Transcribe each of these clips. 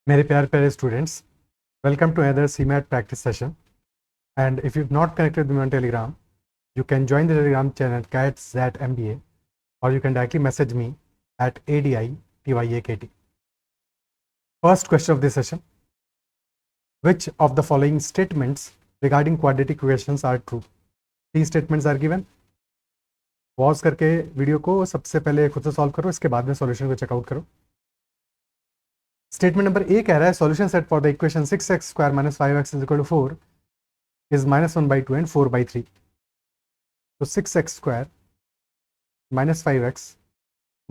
मेरे प्यारे प्यारे students, welcome to another CMAT practice session. And if you've not connected with me on Telegram, you can join the Telegram channel CATZAT-MBA, or you can directly message me at ADITYAKT. First question of this session: which of the following statements regarding quadratic equations are true? Three statements are given. Pause करके video को सबसे पहले खुद से solve करो, इसके बाद में सॉल्यूशन को चेकआउट करो. स्टेटमेंट नंबर ए कह रहा है solution set for the equation 6x² - 5x = 4 is -1/2 and 4/3. तो 6x² - 5x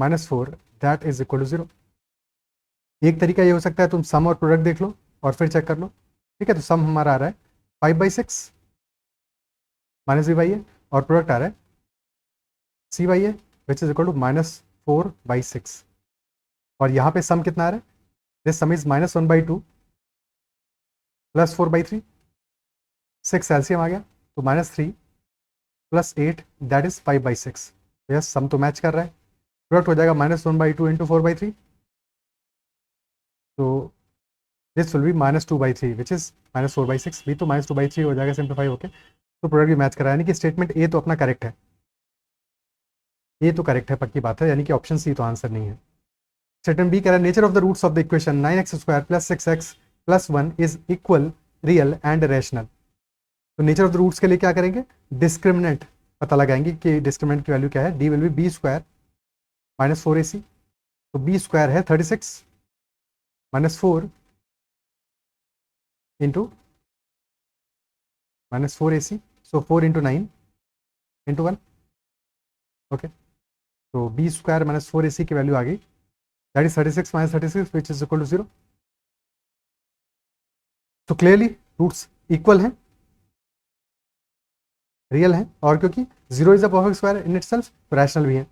- 4 that is equal to 0. एक तरीका ये हो सकता है तुम सम और प्रोडक्ट देख लो और फिर चेक कर लो. ठीक है, तो सम हमारा आ रहा है 5/6 -b/a और प्रोडक्ट आ रहा है c/a which is equal to -4/6. और यहाँ पे सम कितना आ रहा है? This some is -1/2 + 4/3. 6 एलसीएम आ गया तो -3 + 8 दैट इज 5/6. यस, सम तो मैच कर रहा है. प्रोडक्ट हो जाएगा -1/2 × 4/3. तो this will B -2/3 which is -4/6. भी तो -2/3 हो जाएगा सिंप्लीफाई होके. तो प्रोडक्ट भी मैच कर रहा है, यानी कि स्टेटमेंट ए तो अपना करेक्ट है. ये तो करेक्ट है, पक्की बात है, यानी कि ऑप्शन सी तो आंसर नहीं है. स्टेटमेंट बी कह रहा है nature of the roots of the equation 9x² + 6x + 1 is equal, real and rational. तो नेचर ऑफ द रूट्स के लिए क्या करेंगे? डिस्क्रिमिनेंट पता लगाएंगे कि डिस्क्रिमिनेंट की वैल्यू क्या है. D will be b² - 4ac. तो b² है 36 - 4 इंटू -4ac. सो 4 × 9 × 1. ओके, तो b² - 4ac की वैल्यू आ गई, that is 36 - 36 which is equal to 0. तो क्लियरली रूट्स इक्वल हैं, रियल हैं, और क्योंकि 0 is a perfect square in itself तो रैशनल भी है.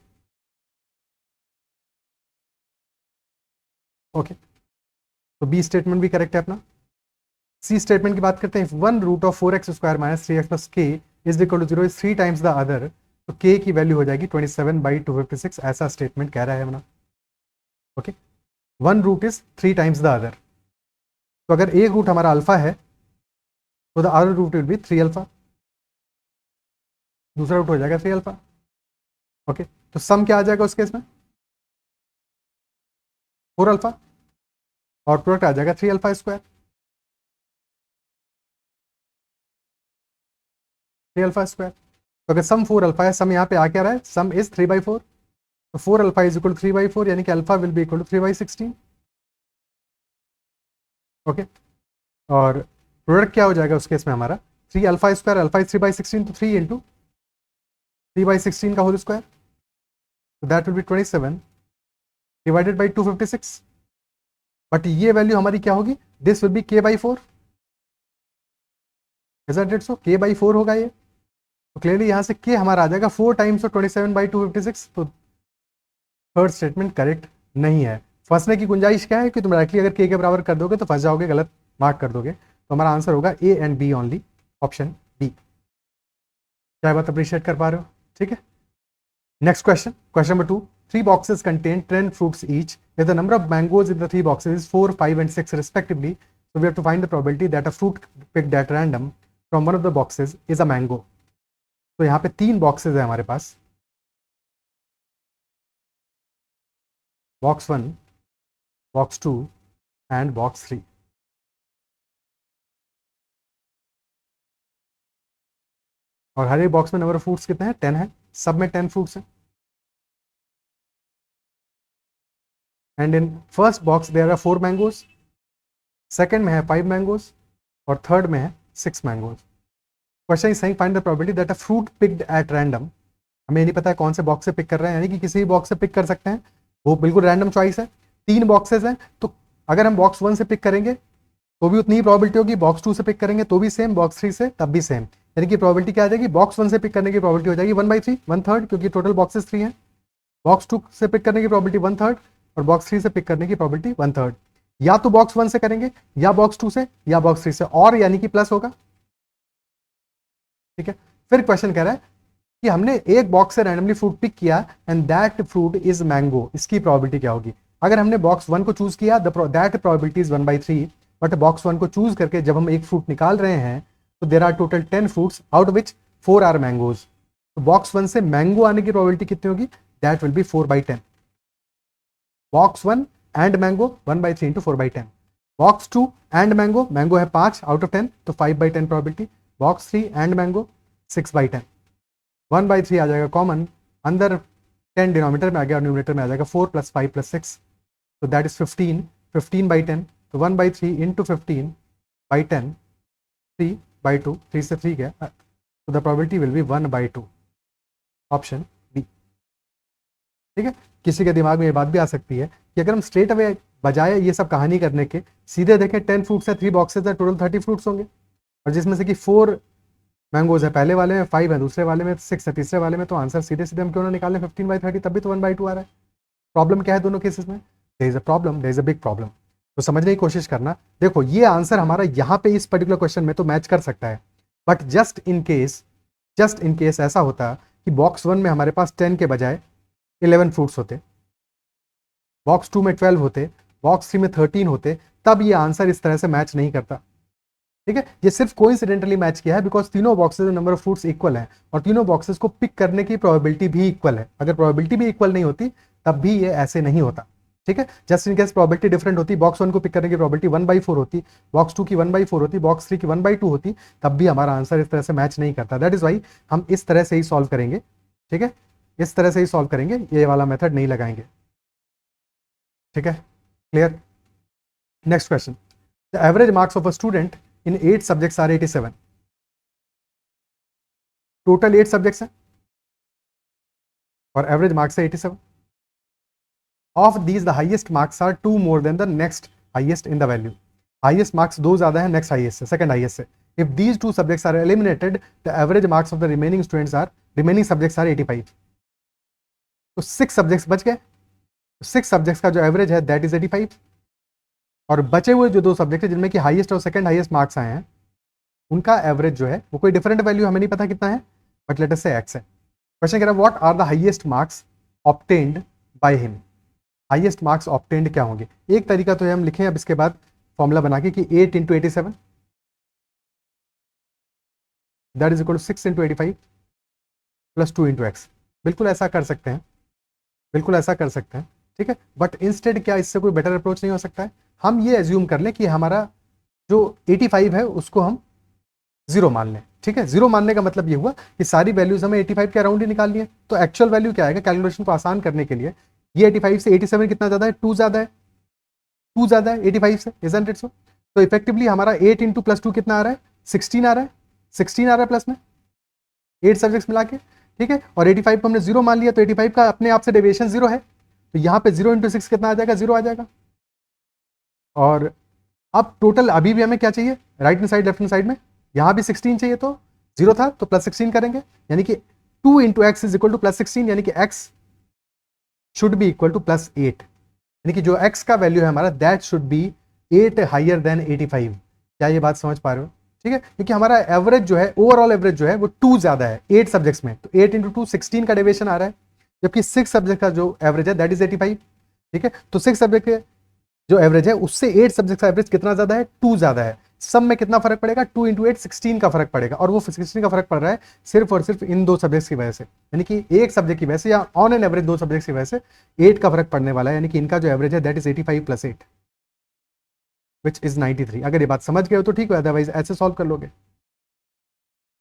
ओके, तो बी स्टेटमेंट भी करेक्ट है अपना. सी स्टेटमेंट की बात करते हैं. One root of 4x² - 3x + k is equal to 0 is 3 times the other. तो k की वैल्यू हो जाएगी 27/256. ऐसा स्टेटमेंट कह रहा है अपना. Okay, one root is 3 times the other. तो अगर एक रूट हमारा अल्फा है तो the other root will be 3α. दूसरा रूट हो जाएगा 3α. ओके, तो सम क्या आ जाएगा उस केस में? 4α और प्रोडक्ट आ जाएगा 3α². 3α². तो अगर सम 4α है, सम यहाँ पे आ क्या रहा है? Sum is 3/4. तो 4α इज इक्वल टू 3/4, यानी कि alpha will be equal to 3/16. Okay, और प्रोडक्ट क्या हो जाएगा उस केस में हमारा? 3α², अल्फा इज 3/16, तो 3 × 3/16 का होल स्क्वायर. तो that will B 27 divided by 256. But ये वैल्यू हमारी क्या होगी? This will B k/4. So k/4 होगा ये. तो क्लियरली यहाँ से k हमारा आ जाएगा 4 टाइम्स 27/256. तो थर्ड स्टेटमेंट करेक्ट नहीं है. फंसने की गुंजाइश क्या है कि तुम डायरेक्टली अगर k के बराबर कर दोगे तो फंस जाओगे, गलत मार्क कर दोगे. तो हमारा आंसर होगा A and B only, option B. क्या बात अप्रिशिएट कर पा रहे हो? ठीक है. Next question, question number 2. 3 boxes contain 10 fruits each. If the number of mangoes in the 3 boxes is 4, 5 and 6 respectively, so we have to find the probability that a fruit picked at random from one of the boxes is a mango. तो यहाँ पे 3 boxes है हमारे पास. Box 1, box 2 and box 3. और हर एक box में number of fruits कितने हैं? 10 है. सब में 10 फ्रूट्स हैं. And in first box there are 4 mangoes, second में है 5 मैंगोज और थर्ड में है 6 mangoes. Question is saying find the probability that a fruit picked at random. हमें नहीं पता है कौन से बॉक्स से पिक कर रहे हैं, यानी कि किसी भी बॉक्स से पिक कर सकते हैं, वो बिल्कुल रैंडम चॉइस है. 3 बॉक्सेस हैं, तो अगर हम बॉक्स 1 से पिक करेंगे तो भी उतनी ही प्रोबेबिलिटी होगी, बॉक्स 2 से पिक करेंगे तो भी सेम, बॉक्स 3 से तब भी सेम. यानी कि प्रोबेबिलिटी क्या आ जाएगी? बॉक्स 1 से पिक करने की प्रोबेबिलिटी हो जाएगी 1/3, 1/3, क्योंकि टोटल बॉक्सेस 3 हैं. बॉक्स 2 से पिक करने की प्रोबेबिलिटी 1/3 और बॉक्स 3 से पिक करने की प्रोबेबिलिटी 1/3. या तो बॉक्स 1 से करेंगे, या बॉक्स 2 से, या बॉक्स 3 से, और यानी कि प्लस होगा. ठीक है. फिर क्वेश्चन कह रहा है कि हमने एक बॉक्स से रैंडमली फ्रूट पिक किया and that fruit is mango. इसकी प्रोबेबिलिटी क्या होगी? अगर हमने बॉक्स 1 को चूज किया that probability is 1/3, but box 1 को चूज करके जब हम एक फ्रूट निकाल रहे हैं तो there are total 10 fruits out which 4 are mangoes. तो बॉक्स 1 से मैंगो आने की प्रोबेबिलिटी कितनी होगी? That will be 4/10। Box 1 and mango 1/3 into 4/10। Box 2 and mango, mango है 5 आउट ऑफ 10 तो 5/10 प्रोबेबिलिटी। Box 3 and mango 6/10। 1/3 आ जाएगा कॉमन, अंदर 10 डिनोमिनेटर में आ गया और न्यूमरेटर में आ जाएगा 4 + 5 + 6, तो दैट इज 15। 15/10 तो 1/3 इंटू 15/10, 3/2, 3 से 3 गया, तो the probability will be 1/2, option B. ठीक है, किसी के दिमाग में ये बात भी आ सकती है कि अगर हम स्ट्रेट अवे बजाय ये सब कहानी करने के सीधे देखें 10 फ्रूट्स है, 3 बॉक्सेस है, टोटल 30 फ्रूट्स होंगे, और जिसमें से कि 4 मैंगोज है पहले वाले में, 5 है दूसरे वाले में, 6 है तीसरे वाले में, तो आंसर सीधे सीधे हम क्यों ना निकालें 15/30, तब भी तो 1/2 आ रहा है। प्रॉब्लम क्या है दोनों केसेस में? There is a problem, there is a big problem. तो समझने की कोशिश करना। देखो ये आंसर हमारा यहाँ पे इस पर्टिकुलर क्वेश्चन में तो मैच कर सकता है, बट जस्ट इन केस ऐसा होता कि बॉक्स 1 में हमारे पास 10 के बजाय 11 फ्रूट्स होते, बॉक्स 2 में 12 होते, बॉक्स 3 में 13 होते, तब ये आंसर इस तरह से मैच नहीं करता। ठीक है, ये सिर्फ कोइंसिडेंटली मैच किया है बिकॉज तीनों बॉक्सेस में नंबर ऑफ फ्रूट्स इक्वल है और तीनों बॉक्सेस को पिक करने की प्रोबेबिलिटी भी इक्वल है। अगर प्रोबेबिलिटी भी इक्वल नहीं होती तब भी ये ऐसे नहीं होता। ठीक है, just in case probability different होती, बॉक्स 1 को पिक करने की प्रोबेबिलिटी 1/4 होती, बॉक्स 2 की 1/4 होती, बॉक्स 3 की 1/2 होती, तब भी हमारा आंसर इस तरह से मैच नहीं करता। दैट इज वाई हम इस तरह से ही सॉल्व करेंगे। ठीक है, इस तरह से ही सॉल्व करेंगे, ये वाला मेथड नहीं लगाएंगे। ठीक है, clear? Next question, the average marks of a student in 8 subjects are 87। Total 8 subjects हैं और एवरेज मार्क्स है 87। Of these the highest marks are 2 more than the next highest in the value. Highest marks 2 ज्यादा है next highest से, second highest से। If these 2 subjects are eliminated the average marks of the remaining subjects are 85। तो 6 subjects बच गए, 6 subjects का जो average है दैट इज 85, और बचे हुए जो 2 सब्जेक्ट है जिनमें कि हाईएस्ट और सेकंड हाईएस्ट मार्क्स आए हैं उनका एवरेज जो है वो कोई डिफरेंट वैल्यू हमें नहीं पता कितना है, बट लेट अस से x है। क्वेश्चन कह रहा है what are the highest marks obtained by him. Highest marks obtained क्या होंगे? एक तरीका तो है हम लिखें अब इसके बाद फॉर्मूला बना के कि 8 × 87 that is equal to 6 × 85 + 2 × x। बिल्कुल ऐसा कर सकते हैं, बिल्कुल ऐसा कर सकते हैं। ठीक है, बट इंस्टेड क्या इससे कोई बेटर अप्रोच नहीं हो सकता है? हम ये एज्यूम कर लें कि हमारा जो 85 है उसको हम 0 मान लें। ठीक है, 0 मानने का मतलब ये हुआ कि सारी वैल्यूज हमें 85 के अराउंड ही निकालनी है। तो एक्चुअल वैल्यू क्या आएगा कैलकुलेशन को आसान करने के लिए? ये 85 से 87 कितना ज्यादा है? 2 ज्यादा है, 2 ज्यादा है 85 से, इजंट इट सो? तो इफेक्टिवली हमारा 8 × +2 कितना आ रहा है? 16 आ रहा है, 16 आ रहा है प्लस में 8 सब्जेक्ट्स मिला के। ठीक है, और 85 को हमने 0 मान लिया तो 85 का अपने आप से डेविएशन 0 है, तो यहाँ पे 0 × 6 कितना आ जाएगा? 0 आ जाएगा। और अब टोटल अभी भी हमें क्या चाहिए? Right hand side left hand side में यहाँ भी 16 चाहिए, तो 0 था तो +16 करेंगे, यानी कि 2 × x इज इक्वल टू +16, यानी कि x should be equal to +8, यानी कि जो x का वैल्यू है हमारा that should be 8 higher than 85। क्या ये बात समझ पा रहे हो? ठीक है, क्योंकि हमारा एवरेज जो है, ओवरऑल एवरेज जो है वो 2 ज्यादा है 8 सब्जेक्ट्स में, तो 8 × 2 16 का डेविएशन आ रहा है, जबकि 6 सब्जेक्ट का जो एवरेज है दैट इज 85। ठीक है, तो 6 सब्जेक्ट के जो एवरेज है उससे 8 सब्जेक्ट का एवरेज कितना ज्यादा है? 2 ज्यादा है। सब में कितना फर्क पड़ेगा? 2 × 8 16 का फर्क पड़ेगा, और वो 16 का फर्क पड़ रहा है सिर्फ और सिर्फ इन 2 सब्जेक्ट्स की वजह से, यानी कि एक सब्जेक्ट की वजह से या ऑन एन एवरेज 2 सब्जेक्ट्स की वजह से 8 का फर्क पड़ने वाला है, यानी कि इनका जो एवरेज है दैट इज 85 + 8 विच इज 93। अगर ये बात समझ गए हो तो ठीक है, अदरवाइज ऐसे सॉल्व कर लोगे,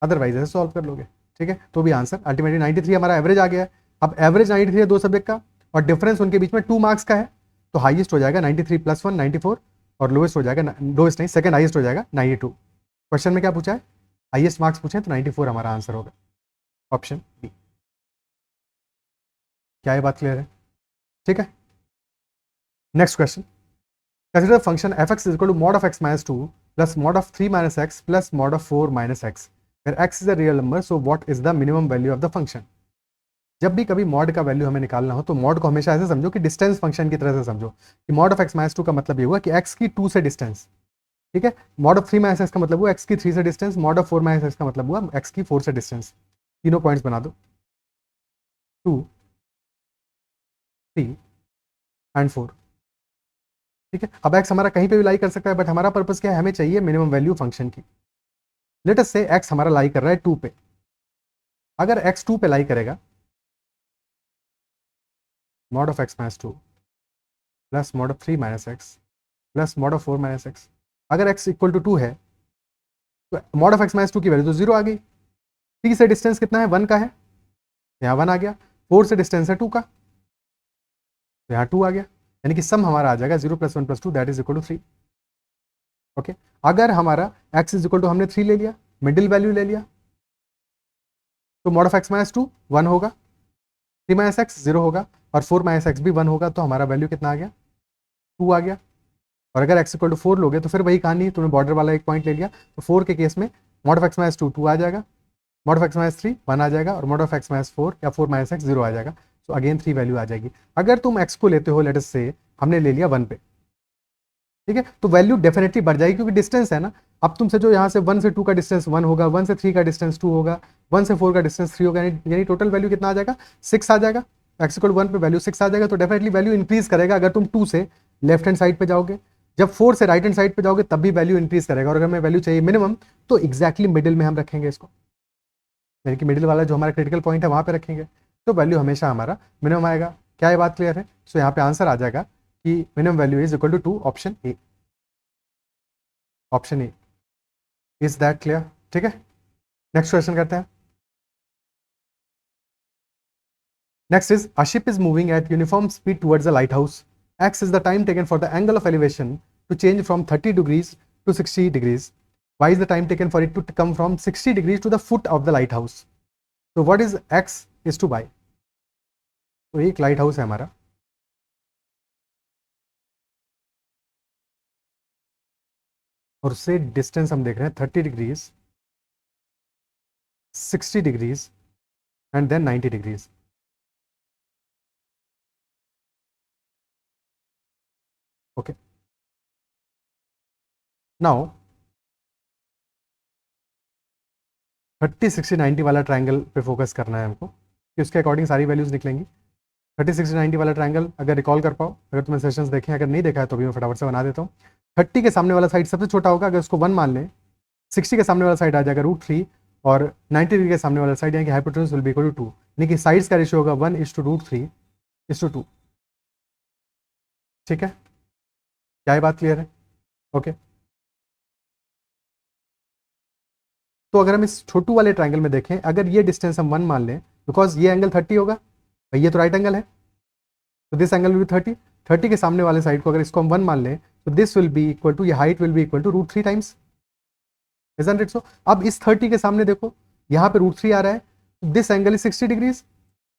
अदरवाइज ऐसे सॉल्व कर लोगे। ठीक है, तो भी आंसर अल्टीमेटली 93 हमारा एवरेज आ गया है। अब एवरेज 93 है 2 सब्जेक्ट का और डिफरेंस उनके बीच में 2 मार्क्स का है, तो हाईएस्ट हो जाएगा 93 + 1 94, और लोएस्ट हो जाएगा, लोएस्ट नहीं सेकंड हाईएस्ट हो जाएगा 92। क्वेश्चन में क्या पूछा है? हाईएस्ट मार्क्स पूछे, तो 94 हमारा आंसर होगा, ऑप्शन बी। क्या ये बात क्लियर है? ठीक है, next question, consider function f(x) is equal to mod of x - 2 plus mod of 3 - x plus mod of 4 - x where x is a real number, so what is the minimum value of the function। जब भी कभी mod का value हमें निकालना हो तो mod को हमेशा ऐसे समझो कि डिस्टेंस फंक्शन की तरह से समझो, कि मॉड ऑफ x - 2 का मतलब ये हुआ कि x की 2 से डिस्टेंस। ठीक है, मॉड ऑफ 3 - x का मतलब हुआ x की 3 से डिस्टेंस, मॉड ऑफ 4 - x का मतलब हुआ x की 4 से डिस्टेंस। तीनों पॉइंट्स बना दो, 2 3 एंड 4। ठीक है, अब x हमारा कहीं पे भी लाई कर सकता है, बट हमारा पर्पस क्या है, हमें चाहिए मिनिमम वैल्यू फंक्शन की। लेट अस से x हमारा लाई कर रहा है 2 पे। अगर x 2 पे लाई करेगा, mod of x minus 2 plus mod of 3 minus x plus mod of 4 minus x, अगर x इक्वल टू 2 है तो mod of x minus 2 की वैल्यू तो 0 आ गई। 3 से डिस्टेंस कितना है, 1 का है, यहाँ 1 आ गया। 4 से डिस्टेंस है 2 का, तो यहाँ 2 आ गया, यानी कि सम हमारा आ जाएगा 0 + 1 + 2 that is equal to 3। Okay, अगर हमारा x इज इक्वल टू हमने 3 ले लिया, मिडिल वैल्यू ले लिया, तो mod of x minus 2 1 होगा, 3 minus x 0 होगा, और 4 minus x भी 1 होगा, तो हमारा वैल्यू कितना आ गया, 2 आ गया। और अगर x इक्वल टू 4 लोगे तो फिर वही कहानी, तुमने बॉर्डर वाला एक पॉइंट ले लिया, तो 4 के केस में mod of x minus 2 2 आ जाएगा, mod of x minus 3 1 आ जाएगा, और mod of x minus 4 या 4 minus x 0 आ जाएगा। तो अगेन 3 वैल्यू आ जाएगी। अगर तुम x को लेते हो, लेट अस से हमने ले लिया 1 पे, ठीक है, तो वैल्यू डेफिनेटली बढ़ जाएगी, क्योंकि डिस्टेंस है ना। अब तुमसे जो यहाँ से 1 से 2 का डिस्टेंस 1 होगा, 1 से 3 का डिस्टेंस 2 होगा, 1 से 4 का डिस्टेंस 3 होगा, यानी टोटल वैल्यू कितना आ जाएगा, 6 आ जाएगा। x इक्वल 1 पे वैल्यू 6 आ जाएगा, तो डेफिनेटली वैल्यू इंक्रीज करेगा। अगर तुम 2 से लेफ्ट हैंड साइड पे जाओगे, जब 4 से राइट हैंड साइड पे जाओगे तब भी वैल्यू इंक्रीज करेगा। और अगर हमें वैल्यू चाहिए मिनिमम, तो एक्जैक्टली मिडिल में हम रखेंगे इसको, यानी कि मिडिल वाला जो हमारा क्रिटिकल पॉइंट है वहां पे रखेंगे, तो वैल्यू हमेशा हमारा मिनिमम आएगा। क्या ये बात क्लियर है? सो यहाँ पे आंसर आ जाएगा कि minimum value is equal to 2, option A. Option A, is that clear? ठीक है, नेक्स्ट क्वेश्चन करते हैं। Next is a ship is moving at uniform speed towards the lighthouse. X is the time taken for the angle of elevation to change from 30 degrees to 60 degrees. Why is the time taken for it to come from 60 degrees to the foot of the lighthouse? So what is x is to y? तो एक light house है हमारा, और उससे distance हम देख रहे हैं 30 degrees, 60 degrees and then 90 degrees. Okay, now 30 60 90 वाला ट्रायंगल पे फोकस करना है हमको, कि उसके अकॉर्डिंग सारी वैल्यूज निकलेंगी। 30 60 90 वाला ट्रायंगल अगर रिकॉल कर पाओ, अगर तुम्हें सेशंस देखें, अगर नहीं देखा है तो भी मैं फटाफट से बना देता हूँ। 30 के सामने वाला साइड सबसे छोटा होगा, अगर उसको 1 मान लें, 60 के सामने वाला साइड आ जाएगा √3, और 90 डिग्री के सामने वाला साइड यानी कि hypotenuse will be equal to 2, यानी कि साइड्स का रेशियो होगा 1:√3:2। ठीक है, क्या ये बात क्लियर है? ओके, तो अगर हम इस छोटू वाले ट्रायंगल में देखें, अगर ये डिस्टेंस हम 1 मान लें, बिकॉज ये एंगल 30 होगा, भाई ये तो राइट एंगल है, तो दिस एंगल विल बी 30। 30 के सामने वाले साइड को अगर इसको हम 1 मान लें, तो this will be equal to, ये height will be equal to √3 times, isn't it so? अब इस 30 के सामने देखो, यहाँ पे √3 आ रहा है, दिस एंगल इज 60 डिग्रीज।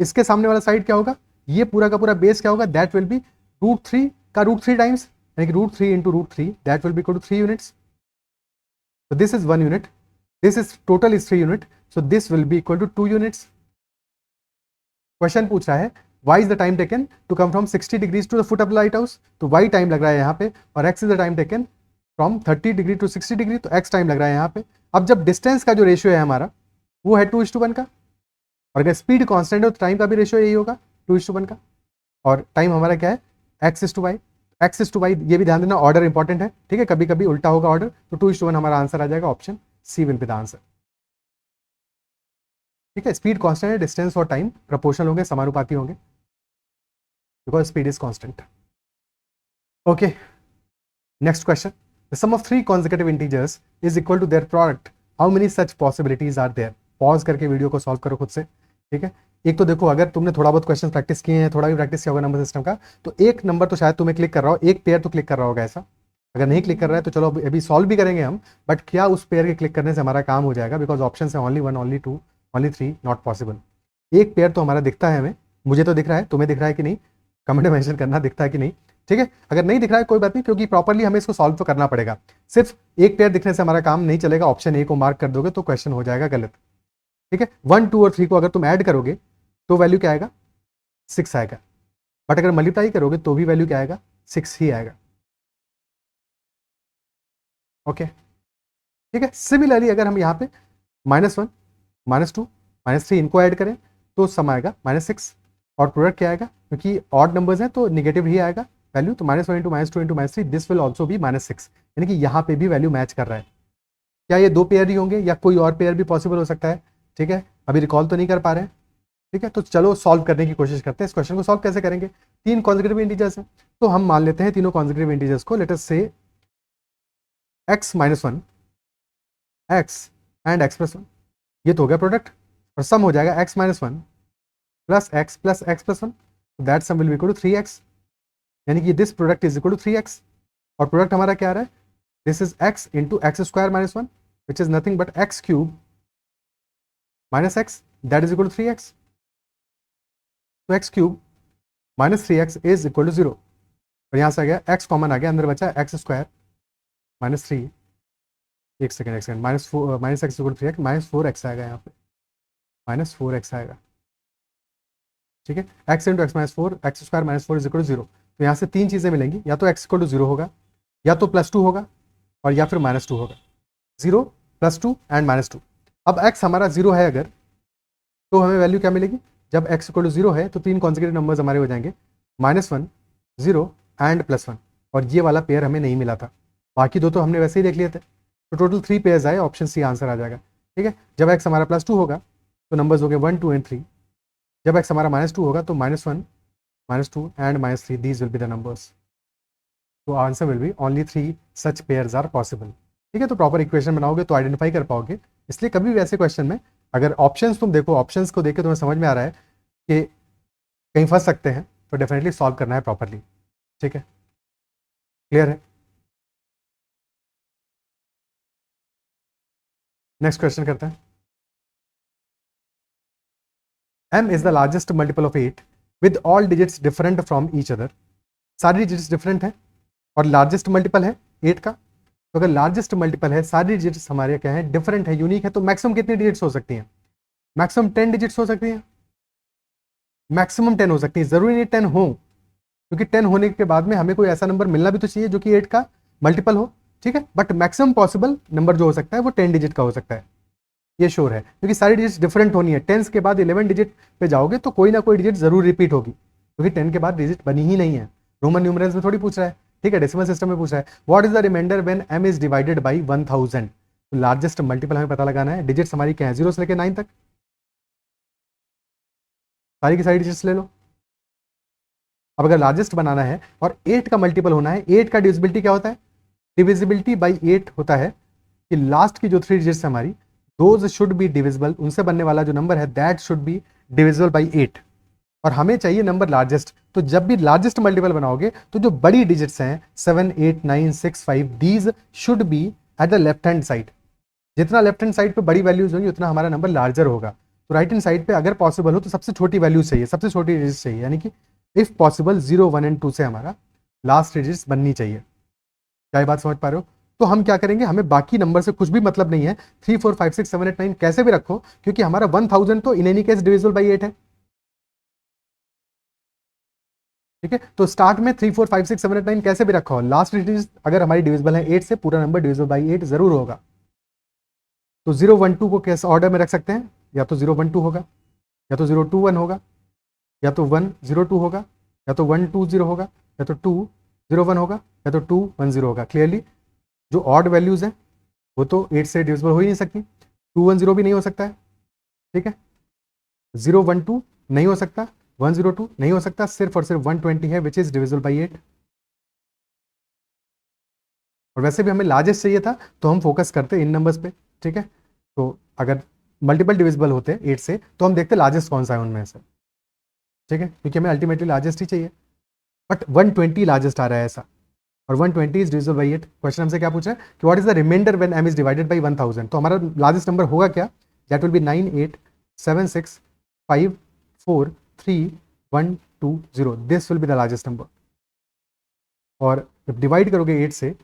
इसके सामने वाला साइड क्या होगा, ये पूरा का पूरा बेस क्या होगा, दैट विल बी √3 का √3 टाइम्स, यानी कि √3 into √3, that will be equal to 3 units. So this is 1 unit, this is total is 3 unit, so this will be equal to 2 units. Question पूछ रहा है why is the time taken to come from 60 degrees to the foot of the lighthouse? तो y time लग रहा है यहाँ पे, और x is the time taken from 30 degree to 60 degree, तो x टाइम लग रहा है यहाँ पे। अब जब डिस्टेंस का जो रेशियो है हमारा वो है 2:1 का, और अगर स्पीड कांस्टेंट है तो टाइम का भी रेशियो यही होगा 2:1 का, और टाइम हमारा क्या है, x is to y। x is to y, ये भी ध्यान देना, ऑर्डर इंपॉर्टेंट है, ठीक है, कभी कभी उल्टा होगा ऑर्डर, तो 2:1 हमारा आंसर आ जाएगा, option C will be the answer. ठीक है, स्पीड कांस्टेंट है, डिस्टेंस और टाइम प्रोपोर्शनल होंगे, समानुपाती होंगे, because speed is constant. Okay, next question, the sum of 3 consecutive integers is equal to their product, how many such possibilities are there? Pause करके video को solve करो खुद से, ठीक है। एक तो देखो, अगर तुमने थोड़ा बहुत क्वेश्चन प्रैक्टिस किए हैं, थोड़ा भी प्रैक्टिस किया होगा नंबर सिस्टम का, तो एक नंबर तो शायद तुम्हें क्लिक कर रहा हो, एक पेयर तो क्लिक कर रहा होगा ऐसा। अगर नहीं क्लिक कर रहा है तो चलो अभी सॉल्व भी करेंगे हम, बट क्या उस पेयर के क्लिक करने से हमारा काम हो जाएगा, बिकॉज ऑप्शन है only 1, only 2, only 3, not possible. एक पेयर तो हमारा दिखता है हमें, मुझे तो दिख रहा है, तुम्हें दिख रहा है कि नहीं, कमेंट में मेंशन करना दिखता है कि नहीं, ठीक है। अगर नहीं दिख रहा है कोई बात नहीं, क्योंकि प्रॉपरली हमें इसको सॉल्व तो करना पड़ेगा, सिर्फ एक पेयर दिखने से हमारा काम नहीं चलेगा। ऑप्शन ए को मार्क कर दोगे तो क्वेश्चन हो जाएगा गलत, ठीक है। 1, 2 और 3 को अगर तुम ऐड करोगे तो वैल्यू क्या आएगा, 6 आएगा, बट अगर मल्टीप्लाई करोगे तो भी वैल्यू क्या आएगा, 6 ही आएगा। ओके, ठीक है। सिमिलरली अगर हम यहाँ पे -1, -2, -3 इनको ऐड करें तो सम आएगा -6, और प्रोडक्ट क्या आएगा, क्योंकि ऑड नंबर्स हैं तो निगेटिव ही आएगा, वैल्यू, तो -1 into -2 into -3 this will also be -6, यानी कि यहाँ पे भी वैल्यू मैच कर रहा है। क्या ये 2 पेयर ही होंगे या कोई और पेयर भी पॉसिबल हो सकता है? ठीक है, अभी रिकॉल तो नहीं कर पा रहे हैं। ठीक है, तो चलो सॉल्व करने की कोशिश करते हैं। इस क्वेश्चन को सॉल्व कैसे करेंगे? 3 कॉन्जिक्यूटिव इंटीजर्स हैं, तो हम मान लेते हैं तीनों कॉन्जिक्यूटिव इंटीजर्स को, लेट अस से x-1 x एंड x+1, ये तो हो गया प्रोडक्ट, और सम हो जाएगा x-1 plus x+x+1, that sum will be equal to 3x, यानी कि this product is equal to 3x, और प्रोडक्ट हमारा क्या आ रहा है? This is x into x² -1 which is nothing but x³ minus x, that is equal to 3x, तो x³ minus 3x is equal to 0, और यहाँ से आ गया x कॉमन आ गया, अंदर बचा x² -3, एक second minus x equal 3x, -4x आएगा यहाँ पे, -4x आएगा। ठीक है, x into x -4, x² -4 is equal to 0, तो यहाँ से 3 चीज़ें मिलेंगी, या तो x इक्वल टू 0 होगा, या तो +2 होगा, और या फिर -2 होगा। 0 +2 एंड -2। अब x हमारा 0 है अगर, तो हमें वैल्यू क्या मिलेगी? जब x इक्वल टू 0 है तो 3 कॉन्जिक्यूटिव नंबर्स हमारे हो जाएंगे -1 0 एंड +1, और ये वाला पेयर हमें नहीं मिला था, बाकी दो तो हमने वैसे ही देख लिए थे, तो टोटल 3 पेयर्स आए, ऑप्शन सी आंसर आ जाएगा। ठीक है, जब x हमारा +2 होगा तो नंबर्स हो गए 1 2 एंड 3, जब x हमारा -2 होगा तो -1 -2 and -3, these will be the numbers, तो answer will be only 3 such pairs are possible. ठीक है, तो प्रॉपर इक्वेशन बनाओगे तो आइडेंटिफाई कर पाओगे, इसलिए कभी भी ऐसे क्वेश्चन में अगर ऑप्शंस तुम देखो, ऑप्शंस को देख के तुम्हें समझ में आ रहा है कि कहीं फंस सकते हैं, तो डेफिनेटली सॉल्व करना है प्रॉपरली। ठीक है, क्लियर है? नेक्स्ट क्वेश्चन करते हैं। m is the largest multiple of 8 with all digits different from each other, सारी डिजिट्स डिफरेंट है और लार्जेस्ट मल्टीपल है 8 का, तो अगर लार्जेस्ट मल्टीपल है, सारी डिजिट्स हमारे क्या है? डिफरेंट है, यूनिक है, तो मैक्सिमम कितनी डिजिट्स हो सकती हैं? मैक्सिमम 10 डिजिट्स हो सकती हैं, मैक्सिमम 10 हो सकती है, जरूरी नहीं 10 हो, क्योंकि 10 होने के बाद में हमें कोई ऐसा नंबर मिलना भी तो चाहिए जो कि 8 का मल्टीपल हो। ठीक है, बट मैक्सिमम पॉसिबल नंबर जो हो सकता है वो 10 डिजिट का हो सकता है, ये श्योर है, क्योंकि सारी डिजिट्स डिफरेंट होनी है। 10 के बाद 11 डिजिट पे जाओगे तो कोई ना कोई डिजिट जरूर रिपीट होगी, क्योंकि 10 के बाद डिजिट बनी ही नहीं है। रोमन न्यूमरल्स में थोड़ी पूछ रहा है, ठीक है, डेसिमल सिस्टम में पूछ रहा है। What is the remainder when m is divided by 1000, तो लार्जेस्ट मल्टीपल हमें पता लगाना है। डिजिट्स हमारी क्या है? 0 से लेकर 9 तक, सारी की सारी डिजिट्स ले लो। अब अगर लार्जेस्ट बनाना है और 8 का मल्टीपल होना है, 8 का डिविजिबिलिटी क्या होता है? डिविजिबिलिटी बाई 8 होता है कि लास्ट की जो 3 डिजिट्स हमारी, दोज शुड बी डिविजिबल, उनसे बनने वाला जो नंबर है that should be divisible by 8, और हमें चाहिए नंबर लार्जेस्ट। तो जब भी लार्जेस्ट मल्टीपल बनाओगे तो जो बड़ी डिजिट्स हैं 7 8 9 6 5, these should be at the left hand side. जितना लेफ्ट हैंड साइड पे बड़ी वैल्यूज होंगी उतना हमारा नंबर लार्जर होगा। तो राइट हैंड साइड पे अगर पॉसिबल हो तो सबसे छोटी वैल्यूज चाहिए, सबसे छोटी डिजिट चाहिए, यानी कि इफ पॉसिबल 0 1 एंड 2 से हमारा लास्ट डिजिट्स बननी चाहिए। क्या ये बात समझ पा रहे हो? तो हम क्या करेंगे, हमें बाकी नंबर से कुछ भी मतलब नहीं है, 3 4 5 6 7 8 9 कैसे भी रखो, क्योंकि हमारा 1000 तो in any case divisible by 8 है। ठीक है, तो स्टार्ट में 3 4 5 6 7 8 9 कैसे भी रखा हो, लास्ट डिजिट अगर हमारी डिविजिबल है 8 से, पूरा नंबर डिविजिबल बाई 8 जरूर होगा। तो 0 1 2 को कैसे ऑर्डर में रख सकते हैं? या तो 0 1 2 होगा, या तो 0 2 1 होगा, या तो 1 0 2 होगा, या तो 1 2 0 होगा, या तो 2 0 1 होगा, या तो 2 1 0 होगा। क्लियरली जो ऑड वैल्यूज हैं वो तो 8 से डिविजिबल हो ही नहीं सकती, 2 1 0 भी नहीं हो सकता है। ठीक है, 0 1 2 नहीं हो सकता, 1 0 2 नहीं हो सकता, सिर्फ और सिर्फ 120 है विच इज डिविजिबल बाई 8। और वैसे भी हमें लार्जेस्ट चाहिए था तो हम फोकस करते इन नंबर्स पे। ठीक है, तो अगर मल्टीपल डिविजिबल होते 8 से तो हम देखते लार्जेस्ट कौन सा है उनमें से। ठीक है, क्योंकि हमें अल्टीमेटली लार्जेस्ट ही चाहिए, बट 120 लार्जेस्ट आ रहा है ऐसा, और 120 इज डिविजिबल बाई 8। क्वेश्चन हमसे क्या पूछा है कि what is the remainder when m is divided by 1000, तो हमारा लार्जेस्ट नंबर होगा क्या? That will be 9 8 7 6 5 4 3 1 2 0, this will be the largest number. और जब डिवाइड करोगे 8 से,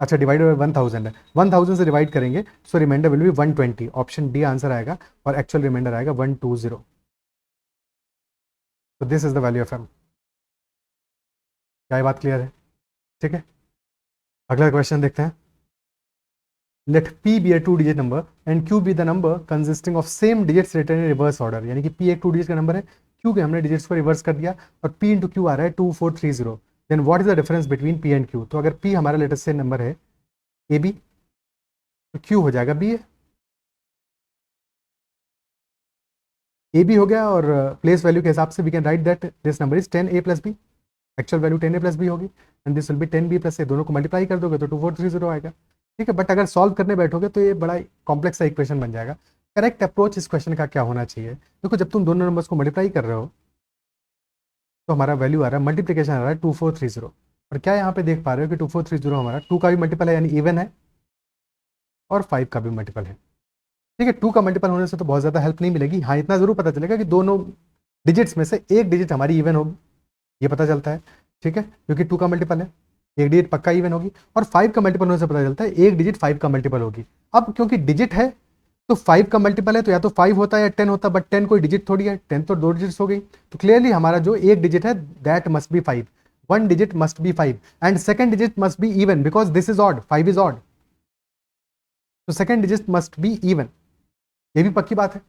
अच्छा डिवाइड बाई 1000 है, 1000 से डिवाइड करेंगे so remainder will be 120, option D answer आएगा, और एक्चुअल रिमाइंडर आएगा 120। तो this is the value of m। क्या ये बात क्लियर है? ठीक है, अगला क्वेश्चन देखते हैं। Let p be a 2 digit number and q be the number consisting of same digits written in reverse order, यानी कि p एक 2 डिजिट का नंबर है, क्यू के हमने डिजिट्स को रिवर्स कर दिया और पी इंटू क्यू आ रहा है 2430, then what is the difference between p and q? तो अगर पी हमारा लेटेस्ट से नंबर है ए बी, तो क्यू हो जाएगा बी ए बी हो गया, और प्लेस वैल्यू के हिसाब से we can write that this number is 10a plus B, actual value 10a plus B होगी, and this will be 10b plus A, दोनों को मल्टीप्लाई कर दोगे तो 2430 आएगा। ठीक है, बट अगर सॉल्व करने बैठोगे तो ये बड़ा कॉम्प्लेक्स सा इक्वेशन बन जाएगा। करेक्ट अप्रोच इस क्वेश्चन का क्या होना चाहिए? देखो, जब तुम दोनों नंबर्स को मल्टीप्लाई कर रहे हो तो हमारा वैल्यू आ रहा है, मल्टीप्लीकेशन आ रहा है 2430, और क्या यहाँ पे देख पा रहे हो कि 2430 हमारा 2 का भी मल्टीपल है यानी इवन है, और 5 का भी मल्टीपल है। ठीक है, 2 का मल्टीपल होने से तो बहुत ज़्यादा हेल्प नहीं मिलेगी, हाँ इतना ज़रूर पता चलेगा कि दोनों डिजिट्स में से एक डिजिट हमारी इवन होगी, ये पता चलता है। ठीक है, क्योंकि 2 का मल्टीपल है, एक डिजिट पक्का इवन होगी, और 5 का मल्टीपल होने से पता चलता है एक डिजिट 5 का मल्टीपल होगी। अब क्योंकि डिजिट है तो 5 का मल्टीपल है, तो या तो 5 होता है या 10 होता है, बट 10 कोई डिजिट थोड़ी है, 10 तो 2 डिजिट्स हो गई, तो क्लियरली हमारा जो एक डिजिट है that must be 5, one digit must be 5, and second digit must be even because this is odd, 5 is odd, तो second digit must be even, ये भी पक्की बात है।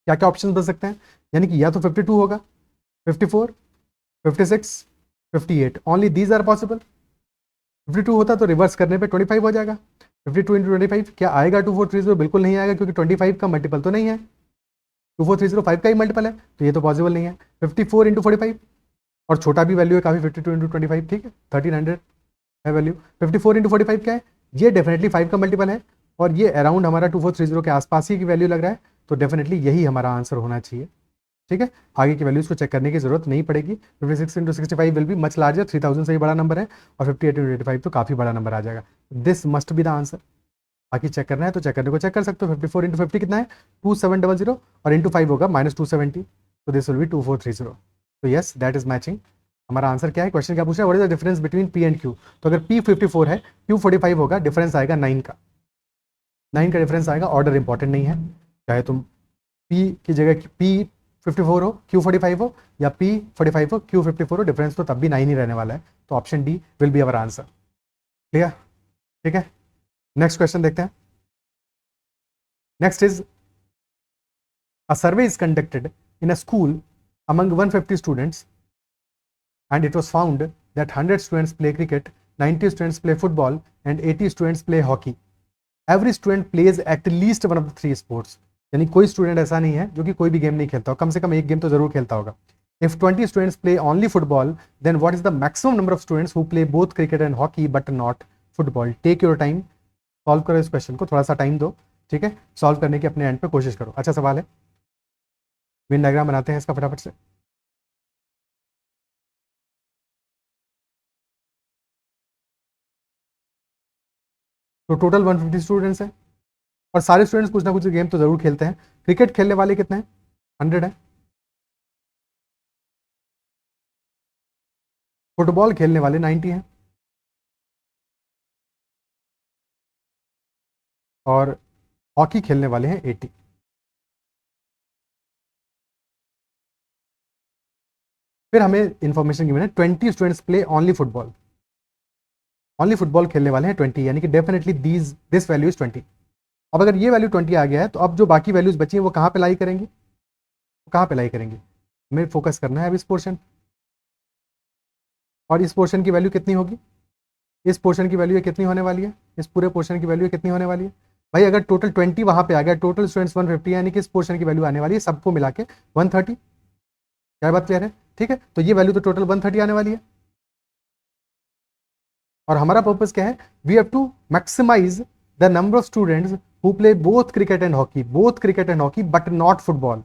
क्या क्या ऑप्शन बन सकते हैं? यानी कि या तो 52 होगा, 54, 56, 58, ओनली दीज आर पॉसिबल। 52 होता तो रिवर्स करने पे 25 हो जाएगा, 52 इंटू 25 क्या आएगा 2430? बिल्कुल नहीं आएगा, क्योंकि 25 का मल्टीपल तो नहीं है, 2430 5 का ही मल्टीपल है, तो ये तो पॉसिबल नहीं है। 54 इंटू 45, और छोटा भी वैल्यू है काफ़ी, 52 इंटू 25, ठीक है 1300 है वैल्यू। 54 इंटू 45 क्या है? ये डेफिनेटली 5 का मल्टीपल है, और ये अराउंड हमारा 2430 के आसपास ही की वैल्यू लग रहा है, तो डेफिनेटली यही हमारा आंसर होना चाहिए। ठीक है, आगे की वैल्यूज को चेक करने की जरूरत नहीं पड़ेगी। 56 into 65 will be much larger, 3000 से ही बड़ा नंबर है, और 58 इंटू 85 तो काफ़ी बड़ा नंबर आ जाएगा। This must be the answer. बाकी चेक करना है तो चेक करने को चेक कर सकते हो। 54 इंटू 50 कितना है? 2700, और इंटू 5 होगा -270, तो दिस विल बी 2430। तो यस, दैट इज मैचिंग। हमारा आंसर क्या है? क्वेश्चन क्या पूछ रहा है? What is the difference between p and q? तो अगर पी 54 है, क्यू 45 होगा, डिफरेंस आएगा 9 का, 9 का डिफरेंस आएगा। ऑर्डर इंपॉर्टेंट नहीं है, चाहे तुम पी की जगह पी 54 हो, क्यू 45 हो, या पी 45 हो, क्यू 54 हो, डिफरेंस तो तब भी 9 ही रहने वाला है, तो option D will be our answer. Clear? ठीक है, नेक्स्ट क्वेश्चन देखते हैं। Next is a survey is conducted in a school among 150 students, and it was found that 100 students play cricket, 90 students play football, and 80 students play hockey. Every student plays at least one of the three sports. यानी कोई student ऐसा नहीं है जो कि कोई भी game नहीं खेलता हो, कम से कम एक गेम तो जरूर खेलता होगा। If 20 students play only football, then what is the maximum number of students who play both cricket and hockey but not football? Take your time, solve करो इस क्वेश्चन को, थोड़ा सा टाइम दो। ठीक है, सॉल्व करने की अपने एंड पे कोशिश करो। अच्छा सवाल है, वेन डायग्राम बनाते हैं इसका फटाफट से। तो टोटल 150 स्टूडेंट्स हैं, और सारे स्टूडेंट्स कुछ ना कुछ गेम तो जरूर खेलते हैं। क्रिकेट खेलने वाले कितने हैं? 100 हैं। फुटबॉल खेलने वाले 90 हैं, और हॉकी खेलने वाले हैं 80। फिर हमें इंफॉर्मेशन गिवन है 20 students play only football, only football खेलने वाले हैं 20, यानी कि डेफिनेटली दिस वैल्यू इज 20। अब अगर ये वैल्यू 20 आ गया है, तो अब जो बाकी वैल्यूज बची हैं वो कहाँ पे लाई करेंगी? वो कहाँ पे लाई करेंगी? हमें फोकस करना है अब इस पोर्शन, और इस पोर्शन की वैल्यू कितनी होगी? इस पोर्शन की वैल्यू कितनी होने वाली है? इस पूरे पोर्शन की वैल्यू कितनी होने वाली है भाई? अगर टोटल 20 वहां पे आ गया, टोटल स्टूडेंट्स 150, यानी कि इस पोर्शन की वैल्यू आने वाली है सबको मिला के 130। क्या बात क्लियर है? ठीक है, तो ये वैल्यू तो टोटल 130 आने वाली है, और हमारा पर्पस क्या है? We have to maximize the number of students who play both cricket and hockey, both cricket and hockey but not football,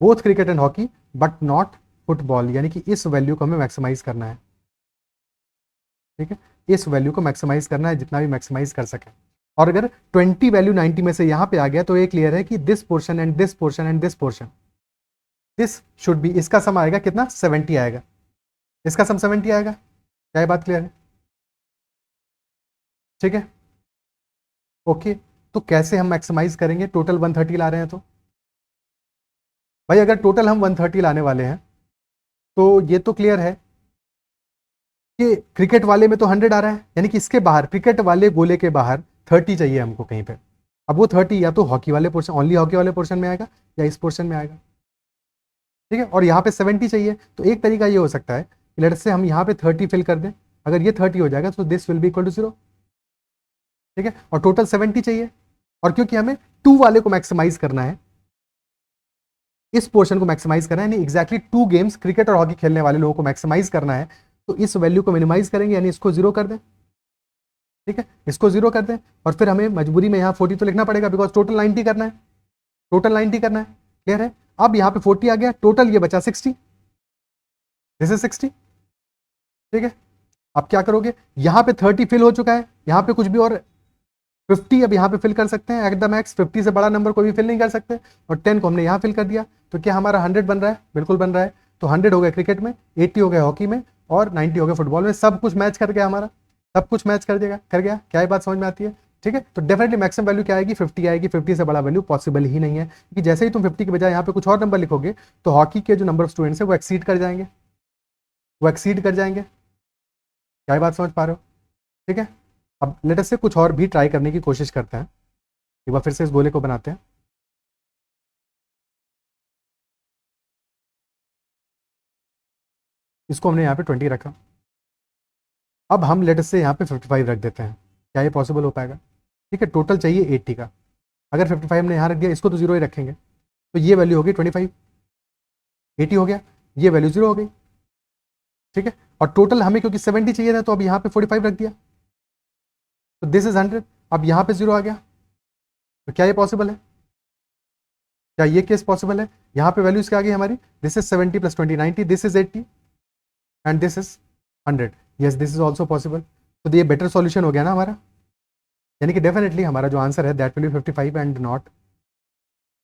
both cricket and hockey but not football, यानी कि इस वैल्यू को हमें मैक्सिमाइज करना है। ठीक है, इस वैल्यू को मैक्सिमाइज करना है जितना भी मैक्सिमाइज कर सके। और अगर 20 वैल्यू 90 में से यहां पे आ गया, तो ये क्लियर है कि this portion and this portion and this portion, this should be, इसका सम आएगा कितना? 70 आएगा, इसका सम 70 आएगा। क्या ये बात क्लियर है? ठीक है, ओके। तो कैसे हम मैक्सिमाइज करेंगे? टोटल 130 ला रहे हैं तो भाई, अगर टोटल हम 130 लाने वाले हैं तो ये तो क्लियर है कि क्रिकेट वाले में तो 100 आ रहा है, यानी कि इसके बाहर, क्रिकेट वाले गोले के बाहर 30 चाहिए हमको कहीं पे। अब वो 30 या तो हॉकी वाले पोर्शन, ओनली हॉकी वाले पोर्शन में आएगा, या इस पोर्शन में आएगा। ठीक है, और यहाँ पे 70 चाहिए, तो एक तरीका ये हो सकता है कि लेट्स से हम यहाँ पे 30 फिल कर दें, अगर ये 30 हो जाएगा तो this will be equal to 0, ठीक है, और टोटल 70 चाहिए, और क्योंकि हमें 2 वाले को मैक्सिमाइज करना है, इस पोर्शन को मैक्सिमाइज करना है, यानी एग्जैक्टली 2 गेम्स क्रिकेट और हॉकी खेलने वाले लोगों को मैक्सिमाइज करना है, तो इस वैल्यू को मिनिमाइज करेंगे, यानी इसको 0 कर दें, ठीक है, इसको 0 कर दें, और फिर हमें मजबूरी में यहाँ 40 तो लिखना पड़ेगा, बिकॉज टोटल 90 करना है, टोटल 90 करना है, क्लियर है। अब यहाँ पे 40 आ गया, टोटल ये बचा 60, दिस इज 60, ठीक है। अब क्या करोगे, यहाँ पे 30 फिल हो चुका है, यहाँ पे कुछ भी और 50 अब यहाँ पे फिल कर सकते हैं एट द मैक्स, 50 से बड़ा नंबर कोई भी फिल नहीं कर सकते, और 10 को हमने यहाँ फिल कर दिया, तो क्या हमारा 100 बन रहा है, बिल्कुल बन रहा है। तो 100 हो गया क्रिकेट में, 80 हो गया हॉकी में, और 90 हो गया फुटबॉल में, सब कुछ मैच कर गया हमारा, सब कुछ मैच कर देगा, कर गया, क्या ये बात समझ में आती है, ठीक है। तो डेफिनेटली मैक्सिमम वैल्यू क्या आएगी, 50 आएगी, 50 से बड़ा वैल्यू पॉसिबल ही नहीं है, क्योंकि जैसे ही तुम 50 के बजाय यहाँ पे कुछ और नंबर लिखोगे, तो हॉकी के जो नंबर ऑफ स्टूडेंट्स है वो एक्सीड कर जाएंगे, वो एक्सीड कर जाएंगे, क्या ये बात समझ पा रहे हो, ठीक है। अब लेट अस से कुछ और भी ट्राई करने की कोशिश करते हैं, एक बार फिर से इस गोले को बनाते हैं, इसको हमने यहाँ पे 20 रखा, अब हम लेट अस से यहाँ पे 55 रख देते हैं, क्या ये पॉसिबल हो पाएगा, ठीक है। टोटल चाहिए 80 का, अगर 55 हमने यहाँ रख दिया, इसको तो 0 ही रखेंगे, तो ये वैल्यू होगी 25, 80 हो गया, ये वैल्यू 0 हो गई, ठीक है। और टोटल हमें क्योंकि 70 चाहिए था, तो अब यहाँ पे 45 रख दिया, तो दिस इज 100, अब यहाँ पे 0 आ गया, तो क्या ये पॉसिबल है, क्या ये केस पॉसिबल है, यहाँ पे वैल्यूज क्या आ गई हमारी, this is 70 plus 20 90, this is 80 and this is 100, yes this is also possible. तो ये बेटर सॉल्यूशन हो गया ना हमारा, यानी कि डेफिनेटली हमारा जो आंसर है that will B 55 and not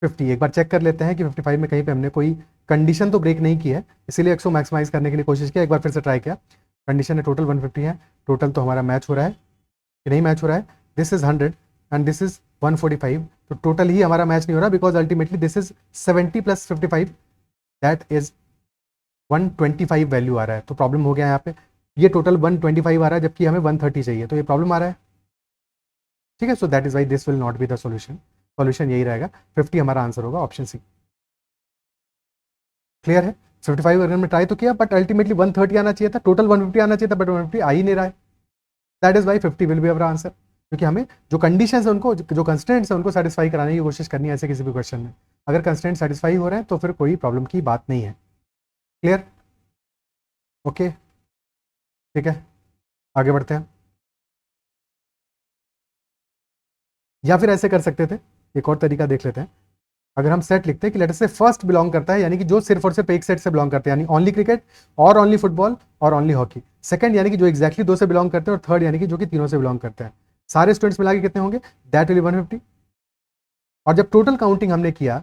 50। एक बार चेक कर लेते हैं कि 55 में कहीं पे हमने कोई कंडीशन तो ब्रेक नहीं की है, इसीलिए 100 मैक्सिमाइज करने के लिए कोशिश किया, एक बार फिर से ट्राई किया, कंडीशन है टोटल 150 है, टोटल तो हमारा मैच हो रहा है कि नहीं मैच हो रहा है, this is 100 and this is 145, तो टोटल ही हमारा मैच नहीं हो रहा, because ultimately this is 70 plus 55 that is 125 value आ रहा है, तो प्रॉब्लम हो गया यहाँ पे, ये टोटल 125 आ रहा है, जबकि हमें 130 चाहिए, तो ये प्रॉब्लम आ रहा है, ठीक है। So that is why this will not be the solution, solution यही रहेगा, 50 हमारा आंसर होगा, ऑप्शन सी, क्लियर है। 55 अगर हमने ट्राई तो किया, बट अल्टीमेटली 130 आना चाहिए था, टोटल 150 आना चाहिए था, बट 150 आ ही नहीं रहा है, that is y 50 will be our answer, क्योंकि हमें जो कंडीशंस है उनको, जो कंस्टेंट्स है उनको सेटिस्फाई कराने की कोशिश करनी है ऐसे किसी भी क्वेश्चन में, अगर कंस्टेंट सेटिस्फाई हो रहे हैं तो फिर कोई प्रॉब्लम की बात नहीं है, क्लियर, ओके, ठीक है, आगे बढ़ते हैं। या फिर ऐसे कर सकते थे, एक और तरीका देख लेते हैं, अगर हम सेट लिखते हैं कि लेटर से फर्स्ट बिलोंग करता है, यानी कि जो सिर्फ और सिर्फ एक सेट से बिलोंग करते हैं, यानी ओनली क्रिकेट और ओनली फुटबॉल और ओनली हॉकी, सेकंड यानी कि जो एग्जैक्टली 2 से बिलोंग करते हैं, और थर्ड यानी कि जो कि तीनों से बिलोंग करते हैं, सारे स्टूडेंट्स मिला के कितने होंगे, दैट विल 150, और जब टोटल काउंटिंग हमने किया,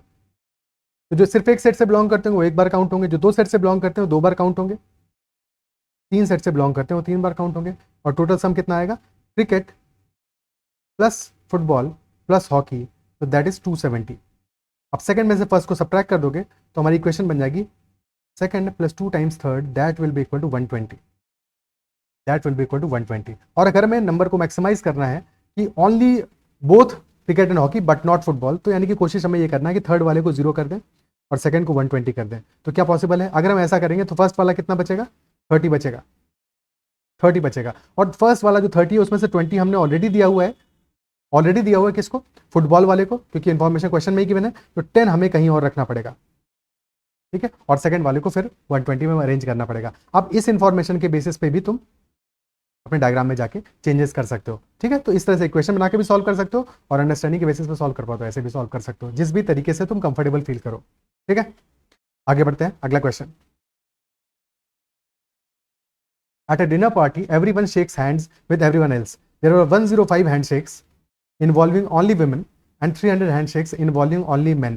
तो जो सिर्फ एक सेट से बिलोंग करते हैं वो एक बार काउंट होंगे, जो 2 सेट से बिलोंग करते हैं वो 2 बार काउंट होंगे, 3 सेट से बिलोंग करते हैं वो 3 बार काउंट होंगे, और टोटल सम कितना आएगा, cricket plus football plus hockey, तो दैट इज 270। अब सेकंड में से फर्स्ट को सब्ट्रैक्ट कर दोगे तो हमारी इक्वेशन बन जाएगी second plus 2 times third, that will be equal to 120, that will be equal to 120। और अगर हमें नंबर को मैक्सिमाइज करना है कि only both cricket and hockey but not football, तो यानी कि कोशिश हमें ये करना है कि थर्ड वाले को 0 कर दें और सेकंड को 120 कर दें, तो क्या पॉसिबल है, अगर हम ऐसा करेंगे तो फर्स्ट वाला कितना बचेगा, 30 बचेगा, 30 बचेगा, और फर्स्ट वाला जो 30 है उसमें से 20 हमने ऑलरेडी दिया हुआ है, ऑलरेडी दिया हुआ है किसको, फुटबॉल वाले को, क्योंकि इन्फॉर्मेशन क्वेश्चन में ही गिवन है, तो 10 हमें कहीं और रखना पड़ेगा, ठीक है, और सेकंड वाले को फिर 120 में अरेंज करना पड़ेगा। अब इस इंफॉर्मेशन के बेसिस पे भी तुम अपने डायग्राम में जाके चेंजेस कर सकते हो, ठीक है। तो इस तरह से इक्वेशन बना के भी सॉल्व कर सकते हो, और अंडरस्टैंडिंग के बेसिस पे सॉल्व कर पाओ तो ऐसे भी सॉल्व कर सकते हो, जिस भी तरीके से तुम कंफर्टेबल फील करो, ठीक है। आगे बढ़ते हैं, अगला क्वेश्चन, at a dinner party everyone shakes hands with everyone else, there were 105 handshakes involving only women and 300 handshakes involving only men.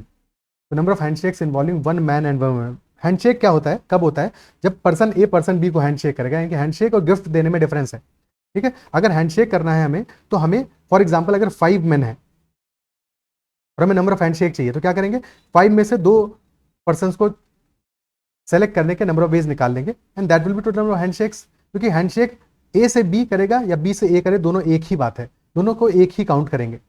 The number of handshakes involving one man and one woman. Handshake क्या होता है, कब होता है, जब person a person B को handshake करेगा, यानी कि हैंडशेक और गिफ्ट देने में डिफरेंस है, ठीक है। अगर हैंडशेक करना है हमें, तो हमें फॉर एग्जांपल अगर 5 मेन है और हमें नंबर ऑफ हैंडशेक चाहिए, तो क्या करेंगे, 5 में से 2 पर्सन को सेलेक्ट करने के नंबर ऑफ वेज निकाल लेंगे, and that will B total number of handshakes, क्योंकि हैंडशेक ए से बी करेगा या बी से ए करे, दोनों एक ही बात है, दोनों को एक ही काउंट करेंगे।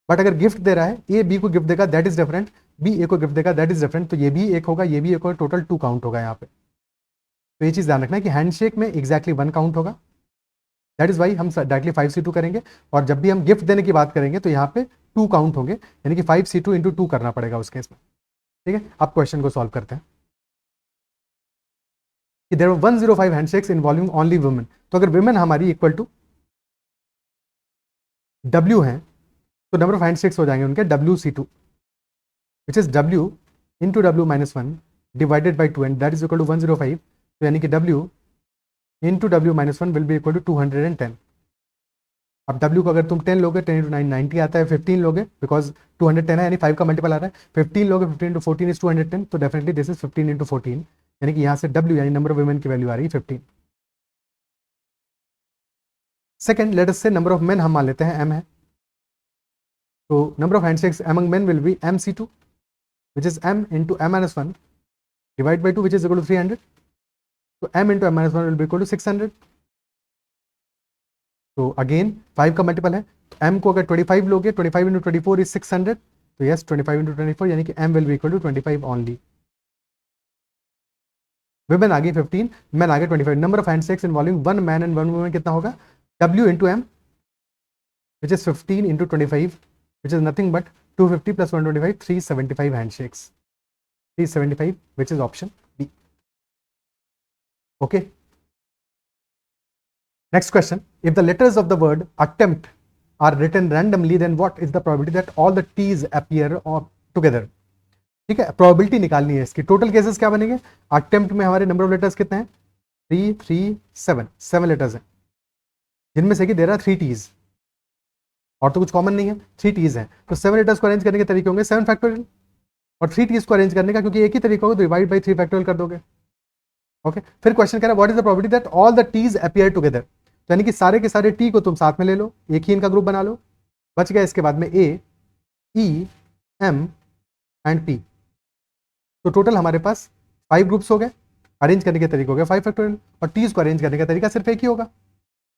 बट अगर गिफ्ट दे रहा है, ए बी को गिफ्ट देगा, दैट इज डिफरेंट, बी ए को गिफ्ट देगा, दैट इज डिफरेंट। तो ये भी एक होगा, ये भी एक होगा, टोटल 2 काउंट होगा यहाँ पे। तो ये चीज़ ध्यान रखना है कि हैंडशेक में एग्जैक्टली 1 काउंट होगा, दैट इज वाई हम डायरेक्टली 5C2 करेंगे। और जब भी हम गिफ्ट देने की बात करेंगे तो यहाँ पे 2 काउंट होंगे, यानी कि 5C2 × 2 करना पड़ेगा उस केस में। ठीक है, अब क्वेश्चन को सॉल्व करते हैं कि there were 105 handshakes involving only women. तो अगर वुमेन हमारी इक्वल टू W हैं तो नंबर ऑफ हैंडशेक्स हो जाएंगे उनके WC2, which is W into W - 1 divided by 2 and that is equal to 105। तो यानी कि W into W - 1 will be equal to 210। अब W को अगर तुम 10 लोगे, 10 × 9 90 आता है, 15 लोगे बिकॉज 210 है यानी 5 का मल्टीपल आ रहा है, 15 लोगे, 15 × 14 इज 210। तो डेफिनेटली दिस इज 15 × 14, यानी कि यहाँ से W यानी नंबर ऑफ वुमेन की वैल्यू आ रही है 15। सेकंड, लेट अस से नंबर ऑफ मेन हम मान लेते हैं M है, तो number of handshakes among men will be MC2 which is M into M - 1 divided by 2 which is equal to 300. So M into M - 1 will be equal to 600. तो again 5 का multiple है, तो M को अगर 25 लोगे, 25 × 24 is 600। तो yes 25 × 24 यानी कि M will be equal to 25 only. Women आ गई 15, मैन आ गए 25। Number of handshakes involving 1 man and 1 women कितना होगा? W into M which is 15 into 25 which is nothing but 250 plus 125, 375 handshakes. 375 which is option B. Okay. Next question. If the letters of the word attempt are written randomly, then what is the probability that all the T's appear together? ठीक है, probability निकालनी है इसकी। Total cases क्या बनेंगे? Attempt में हमारे number of letters कितने हैं? 3 3 7 7 लेटर्स हैं, जिनमें से कि देयर आर 3 T's, और तो कुछ कॉमन नहीं है, 3 T's हैं। तो 7 लेटर्स को अरेंज करने के तरीके होंगे 7 फैक्टोरियल, और 3 T's को अरेंज करने का क्योंकि एक ही तरीका होगा तो डिवाइड बाई 3 फैक्टोरियल कर दोगे। ओके, फिर क्वेश्चन कह रहा है what is the probability that all the T's appear together. तो यानी कि सारे के सारे T को तुम साथ में ले लो, एक ही इनका ग्रुप बना लो, बच गया इसके बाद में A, E, M and P। तो टोटल हमारे पास 5 ग्रुप्स हो गए, अरेंज करने के तरीके हो गए 5 फैक्टोरियल, और T's को अरेंज करने का तरीका सिर्फ एक ही होगा,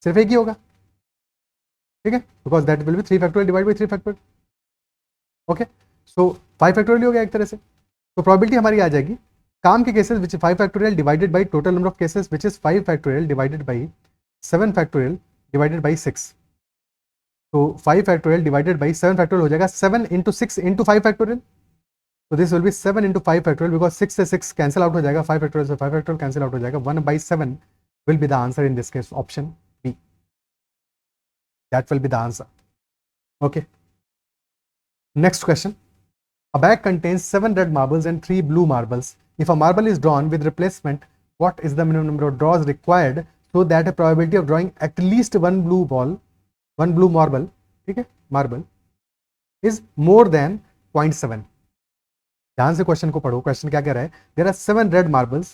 सिर्फ एक ही होगा। ठीक है, because that will B 3 factorial divide by 3 factorial. Okay, so 5 factorial हो गया एक तरह से। तो प्रोबेबिलिटी हमारी आ जाएगी काम के cases which 5 factorial divided by total number of cases which is 5 factorial divided by 7 factorial divided by 6। तो 5 फैक्टोरियल डिवाइडेड बाई 7 फैक्टोरियल हो जाएगा 7 × 6 × 5 फैक्टोरियल। तो this will B 7 × 5 factorial because 6 से 6 कैंसिल आउट हो जाएगा, 5 फैक्टोरियल से 5 फैक्टोरियल कैंसिल आउट हो जाएगा, 1/7 will be the answer in this case, option B, that will be the answer. Okay, next question. A bag contains 7 red marbles and 3 blue marbles. If a marble is drawn with replacement, what is the minimum number of draws required so that a probability of drawing at least one blue marble, ठीक है, marble is more than 0.7. ध्यान से question को पढ़ो, question क्या कह रहा है? There are 7 red marbles,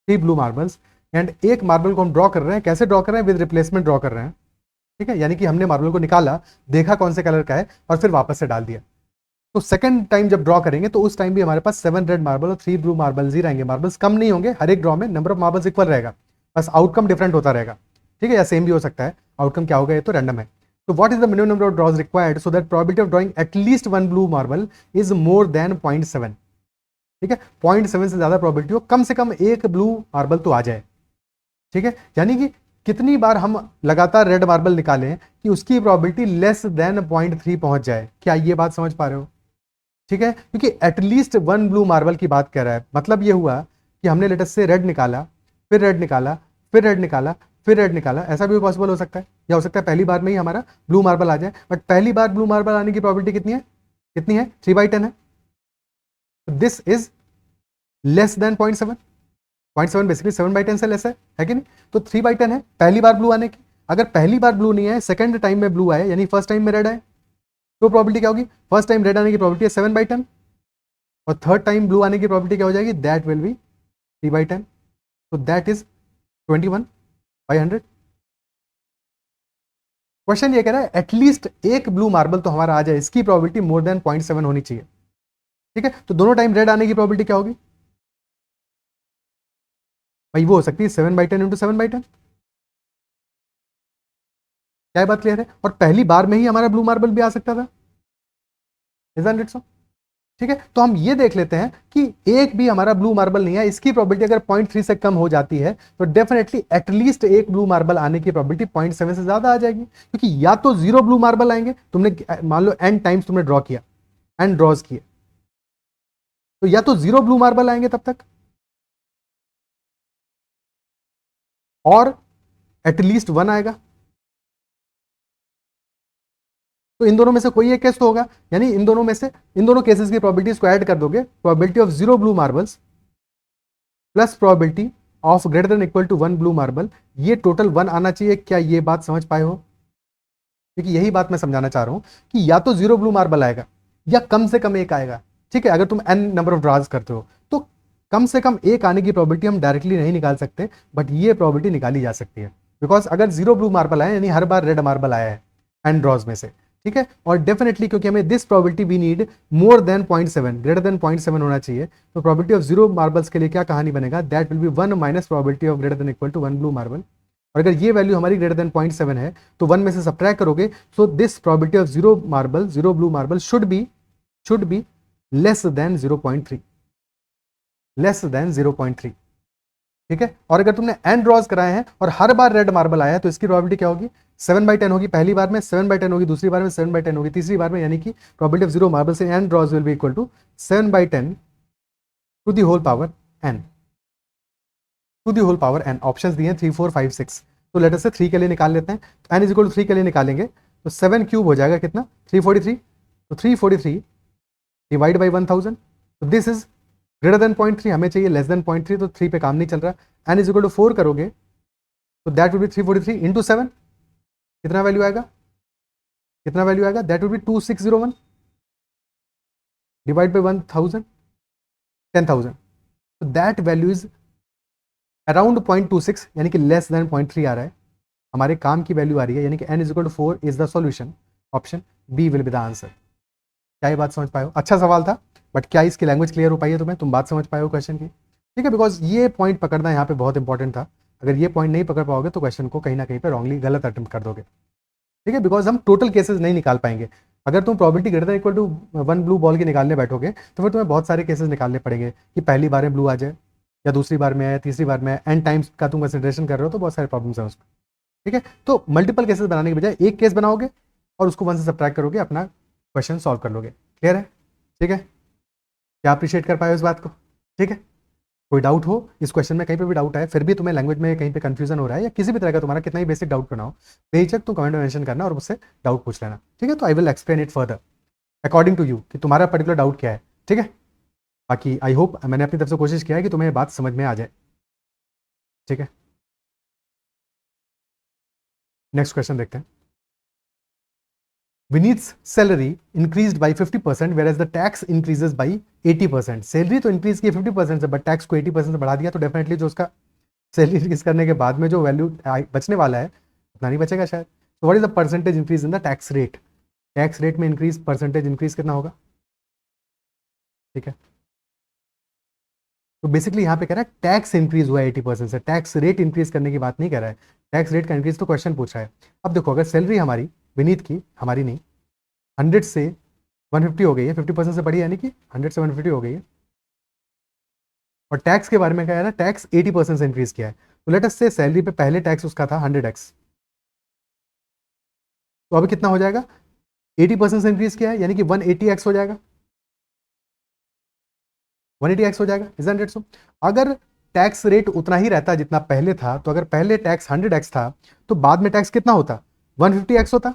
3 blue marbles and एक मार्बल को हम ड्रॉ कर रहे हैं, कैसे ड्रॉ कर रहे हैं? विद रिप्लेसमेंट ड्रॉ कर रहे हैं। ठीक है, यानी कि हमने मार्बल को निकाला, देखा कौन से कलर का है और फिर वापस से डाल दिया। तो सेकंड टाइम जब ड्रॉ करेंगे तो उस टाइम भी हमारे पास 7 रेड मार्बल और 3 ब्लू मार्बल्स ही रहेंगे, मार्बल्स कम नहीं होंगे, हर एक ड्रॉ में नंबर ऑफ मार्बल्स इक्वल रहेगा, बस आउटकम डिफरेंट होता रहेगा। ठीक है, या सेम भी हो सकता है, आउटकम क्या होगा ये तो रैंडम है। तो what is the minimum number of drawers required so that probability of drawing at least 1 blue marble is more than 0.7। ठीक है, 0.7 से ज्यादा प्रोबेबिलिटी हो, कम से कम एक ब्लू मार्बल तो आ जाए। ठीक है, यानी कि कितनी बार हम लगातार रेड मार्बल निकालें कि उसकी प्रोबेबिलिटी लेस देन 0.3 पहुंच जाए। क्या ये बात समझ पा रहे हो? ठीक है, क्योंकि एटलीस्ट 1 ब्लू मार्बल की बात कर रहा है, मतलब ये हुआ कि हमने लेटेस्ट से रेड निकाला, फिर रेड निकाला, फिर रेड निकाला, फिर रेड निकाला, ऐसा भी पॉसिबल हो सकता है, या हो सकता है पहली बार में ही हमारा ब्लू मार्बल आ जाए। बट पहली बार ब्लू मार्बल आने की प्रोबेबिलिटी कितनी है? कितनी है? 3/10 है। This is less than 0.7। 0.7 basically 7/10 से लेस है कि नहीं? तो 3/10 है पहली बार ब्लू आने की। अगर पहली बार ब्लू नहीं आए, सेकंड टाइम में ब्लू आए, यानी फर्स्ट टाइम में रेड आए, तो प्रोबेबिलिटी क्या होगी? फर्स्ट टाइम रेड आने की प्रोबेबिलिटी है 7/10 और थर्ड टाइम ब्लू आने की प्रोबेबिलिटी क्या हो जाएगी? That will B 3/10। तो दैट इज 21/100। क्वेश्चन ये कह रहा है एटलीस्ट एक ब्लू मार्बल तो हमारा आ जाए, इसकी प्रोबेबिलिटी मोर देन 0.7 होनी चाहिए। ठीक है, तो दोनों टाइम रेड आने की प्रोबेबिलिटी क्या होगी भाई? वो हो सकती है 7/10 × 7/10। क्या बात क्लियर है? और पहली बार में ही हमारा ब्लू मार्बल भी आ सकता था, isn't it so? ठीक है, तो हम ये देख लेते हैं कि एक भी हमारा ब्लू मार्बल नहीं है, इसकी प्रोबेबिलिटी अगर 0.3 से कम हो जाती है तो डेफिनेटली एटलीस्ट एक ब्लू मार्बल आने की प्रोबेबिलिटी 0.7 से ज्यादा आ जाएगी, क्योंकि या तो 0 ब्लू मार्बल आएंगे, तुमने मान लो n टाइम्स तुमने ड्रॉ किया, n ड्रॉज किए, तो या तो 0 ब्लू मार्बल आएंगे तब तक, और एटलीस्ट 1 आएगा। तो इन दोनों में से कोई एक केस तो होगा, यानी इन दोनों में से इन दोनों केसेस की प्रोबेबिलिटीज को ऐड कर दोगे, probability of 0 blue marbles plus probability of greater than equal to 1 blue marble, ये टोटल 1 आना चाहिए। क्या ये बात समझ पाए हो? क्योंकि यही बात मैं समझाना चाह रहा हूं कि या तो 0 ब्लू मार्बल आएगा या कम से कम एक आएगा। ठीक है, अगर तुम n नंबर ऑफ ड्रॉज करते हो तो कम से कम एक आने की प्रोबेबिलिटी हम डायरेक्टली नहीं निकाल सकते, बट ये प्रोबेबिलिटी निकाली जा सकती है, बिकॉज अगर 0 ब्लू मार्बल आए यानी हर बार रेड मार्बल आया है n ड्रॉज में से। ठीक है, और डेफिनेटली क्योंकि हमें this probability we need more than 0.7, greater than 0.7 होना चाहिए, तो प्रोबेबिलिटी ऑफ 0 मार्बल्स के लिए क्या कहानी बनेगा, that will be 1 minus probability of greater than equal to 1 blue marble. और अगर ये वैल्यू हमारी ग्रेटर देन 0.7 है तो 1 में से सब्ट्रैक्ट करोगे, so this probability of 0 marble, 0 blue marble should be less than 0.3, less than 0.3। ठीक है, और अगर तुमने n ड्रॉज कराए हैं और हर बार रेड मार्बल आया है तो इसकी प्रोबेबिलिटी क्या होगी, 7/10 होगी पहली बार में, 7/10 होगी दूसरी बार में, 7/10 होगी तीसरी बार में, यानी कि प्रोबेबिलिटी ऑफ 0 मार्बल से n draws will be equal to 7/10 to the whole power n, to the whole power n। Options दिए हैं 3, 4, 5, 6, तो लेटर से 3 के लिए निकाल लेते हैं। n इज इक्वल टू 3 के लिए निकालेंगे तो 7 क्यूब हो जाएगा कितना, 343, तो 343 डिवाइड बाई 1000, तो दिस इज ग्रेटर देन 0.3, हमें चाहिए लेस देन 0.3, तो 3 पे काम नहीं चल रहा। n इज इक्वल टू 4 करोगे तो दैट विल बी 343 इंटू 7, कितना वैल्यू आएगा, कितना वैल्यू आएगा, that will B 2601 divide by 1000, 10,000, तो दैट वैल्यू इज अराउंड 0.26, यानी कि लेस देन 0.3 आ रहा है, हमारे काम की वैल्यू आ रही है, यानी कि n is equal to 4 is the solution, option B will be the answer. क्या ये बात समझ पाए हो? अच्छा सवाल था, बट क्या इसकी लैंग्वेज क्लियर हो पाई है तुम्हें, तुम बात समझ पाए हो क्वेश्चन की? ठीक है, बिकॉज ये पॉइंट पकड़ना यहाँ पे बहुत इंपॉर्टेंट था, अगर ये पॉइंट नहीं पकड़ पाओगे तो क्वेश्चन को कहीं ना कहीं पे रॉन्गली गलत अटेम्प्ट कर दोगे। ठीक है, बिकॉज हम टोटल केसेस नहीं निकाल पाएंगे। अगर तुम probability greater than equal to 1 blue ball के निकालने बैठोगे तो फिर तुम्हें बहुत सारे केसेस निकालने पड़ेंगे कि पहली बार में ब्लू आ जाए या दूसरी बार में आए, तीसरी बार में n टाइम्स का तुम कंसिडरेशन कर रहे हो, तो बहुत सारे प्रॉब्लम्स हैं उसमें। ठीक है, तो मल्टीपल केसेस बनाने के बजाय एक केस बनाओगे और उसको 1 से सब्ट्रैक्ट करोगे, अपना क्वेश्चन सॉल्व कर लोगे। क्लियर है? ठीक है, क्या अप्रिशिएट कर पाए हो इस बात को? ठीक है, कोई डाउट हो इस क्वेश्चन में, कहीं पे भी डाउट है, फिर भी तुम्हें लैंग्वेज में कहीं पे कंफ्यूजन हो रहा है या किसी भी तरह का तुम्हारा कितना ही बेसिक डाउट करना हो, बेहिचक तुम कमेंट में मेंशन करना और मुझसे डाउट पूछ लेना। ठीक है, तो I will explain it further according to you कि तुम्हारा पर्टिकुलर डाउट क्या है। ठीक है, बाकी आई होप मैंने अपनी तरफ से कोशिश किया है कि तुम्हें बात समझ में आ जाए। ठीक है, नेक्स्ट क्वेश्चन देखते हैं। Vinith's salary increased by 50% whereas the tax increases by 80%। Salary तो इंक्रीज की 50% से, बट टैक्स को 80% से बढ़ा दिया, तो डेफिनेटली जो उसका सैलरी इंक्रीज करने के बाद में जो वैल्यू बचने वाला है उतना नहीं बचेगा शायद। तो what is the percentage increase in the tax rate, tax rate में इंक्रीज, परसेंटेज इंक्रीज कितना होगा? ठीक है, तो बेसिकली यहाँ पे कह रहा है टैक्स इंक्रीज हुआ है 80% से, टैक्स रेट इंक्रीज करने की बात नहीं कर रहा है, टैक्स रेट का इंक्रीज तो क्वेश्चन पूछ रहा है। अब देखो, अगर सैलरी हमारी विनीत की, हमारी नहीं, 100 से 150 हो गई है, 50% से बढ़ी, यानी कि 100 से 150 हो गई है, और टैक्स के बारे में क्या है ना, टैक्स 80% से इंक्रीज किया है, तो लेट अस से सैलरी पे पहले टैक्स उसका था 100x, तो अभी कितना हो जाएगा, 80% से इंक्रीज किया है यानी कि 180x हो जाएगा, 180x हो जाएगा, इज दैट सो? अगर टैक्स रेट उतना ही रहता जितना पहले था, तो अगर पहले टैक्स 100x था तो बाद में टैक्स कितना होता, 150x होता,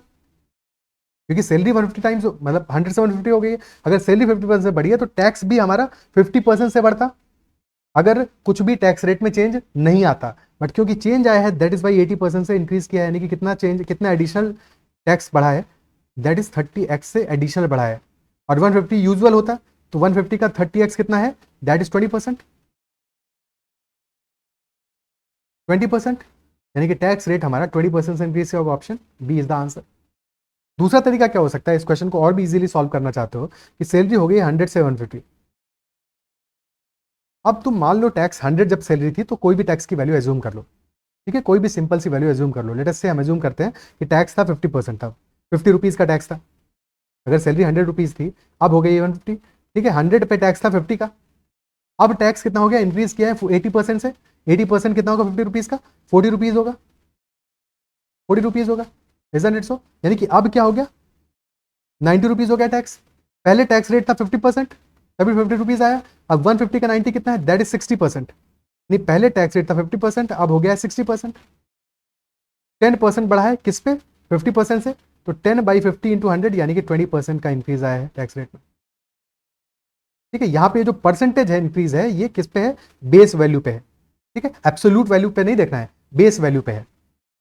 क्योंकि सैलरी 150 टाइम्स, मतलब 100 से 150 हो गई है। अगर सैलरी 50% से बढ़ी है तो टैक्स भी हमारा 50% से बढ़ता, अगर कुछ भी टैक्स रेट में चेंज नहीं आता, बट क्योंकि चेंज आया है दैट इज बाई 80% से इंक्रीज किया है, यानी कि कितना चेंज, कितना एडिशनल टैक्स बढ़ा है, दैट इज 30x से एडिशनल बढ़ा है, और 150 यूजुअल होता, तो 150 का 30x कितना है, दैट इज 20%, 20%, यानी कि टैक्स रेट हमारा 20% से इंक्रीज किया होगा, option B is the answer. दूसरा तरीका क्या हो सकता है, इस क्वेश्चन को और भी इजीली सॉल्व करना चाहते हो कि सैलरी हो गई 100 से 150, अब तुम मान लो टैक्स 100 जब सैलरी थी तो कोई भी टैक्स की वैल्यू एज्यूम कर लो। ठीक है, कोई भी सिंपल सी वैल्यू एज्यूम कर लो, लेट अस से हम एज्यूम करते हैं कि टैक्स था 50% था, 50 रुपीज़ का टैक्स था, अगर सैलरी 100 रुपीज़ थी, अब हो गई 150, ठीक है, 100 पे टैक्स था 50 का, अब टैक्स कितना हो गया, इंक्रीज किया है 80% से, 80% कितना होगा 50 रुपीज का, 40 रुपीज होगा, 40 रुपीज होगा, इजंट इट सो? यानी कि अब क्या हो गया, 90 रुपीज हो गया टैक्स। पहले टैक्स रेट था 50%, तभी 50 रुपीज आया। अब 150 का 90 कितना है, दैट इज 60%। नहीं, पहले टैक्स रेट था 50%, अब हो गया है 60%। 10% बढ़ा है किस पे, 50% से, तो 10/50 इंटू 100 यानी कि 20% का इंक्रीज आया है टैक्स रेट में। ठीक है, यहाँ पे जो परसेंटेज है इंक्रीज है, ये किस पे है, बेस वैल्यू पे है। ठीक है, एब्सोल्यूट वैल्यू पे नहीं देखना है, बेस वैल्यू पे है।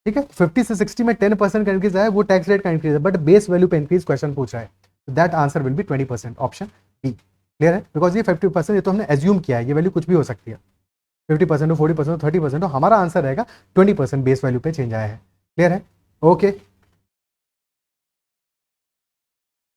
ठीक है, 50 से 60 में 10% का इंक्रीज आया, वो टैक्स रेट का इंक्रीज है, बट बेस वैल्यू पे इंक्रीज क्वेश्चन पूछ रहा है, that answer will be 20%, option B. Clear है? बिकॉज ये 50% ये तो हमने एज्यूम किया है, ये वैल्यू कुछ भी हो सकती है, 50% हो, 40% हो, 30% हो, हमारा आंसर रहेगा 20% बेस वैल्यू पे चेंज आया है। क्लियर है? Okay,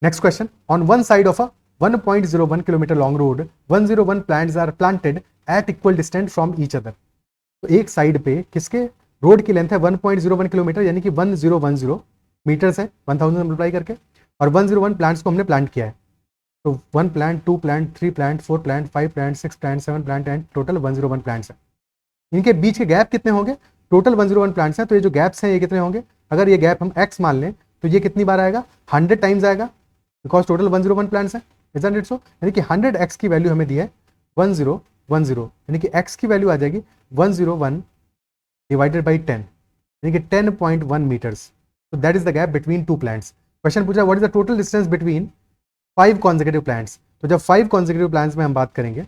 next question, on one side of a 1.01 kilometre long road 101 plants are planted at equal distance from each other. तो एक साइड पे किसके रोड की लेंथ है 1.01 किलोमीटर, यानी कि 1010 मीटर्स है, 1000 मल्टीप्लाई करके, और 101 प्लांट्स को हमने प्लांट किया है। तो 1 plant, 2 plant, 3 plant, 4 plant, 5 plant, 6 plant, 7 plant and total 101 plants है। इनके बीच के गैप कितने होंगे, टोटल 101 प्लांट्स हैं, तो ये जो गैप्स हैं ये कितने होंगे, अगर ये गैप हम x मान लें तो ये कितनी बार आएगा, 100 टाइम्स आएगा, बिकॉज टोटल 101 प्लांट्स हैं, इजंट इट सो? यानी कि 100x की वैल्यू हमें दी है 1010, यानी कि x की वैल्यू आ जाएगी 101 डिवाइडेड बाई 10, यानी कि 10.1 मीटर्स। तो that is the gap between two plants. Question पूछा what is the total distance between 5 consecutive plants. तो जब 5 कॉन्सेक्यूटिव प्लांट्स में हम बात करेंगे,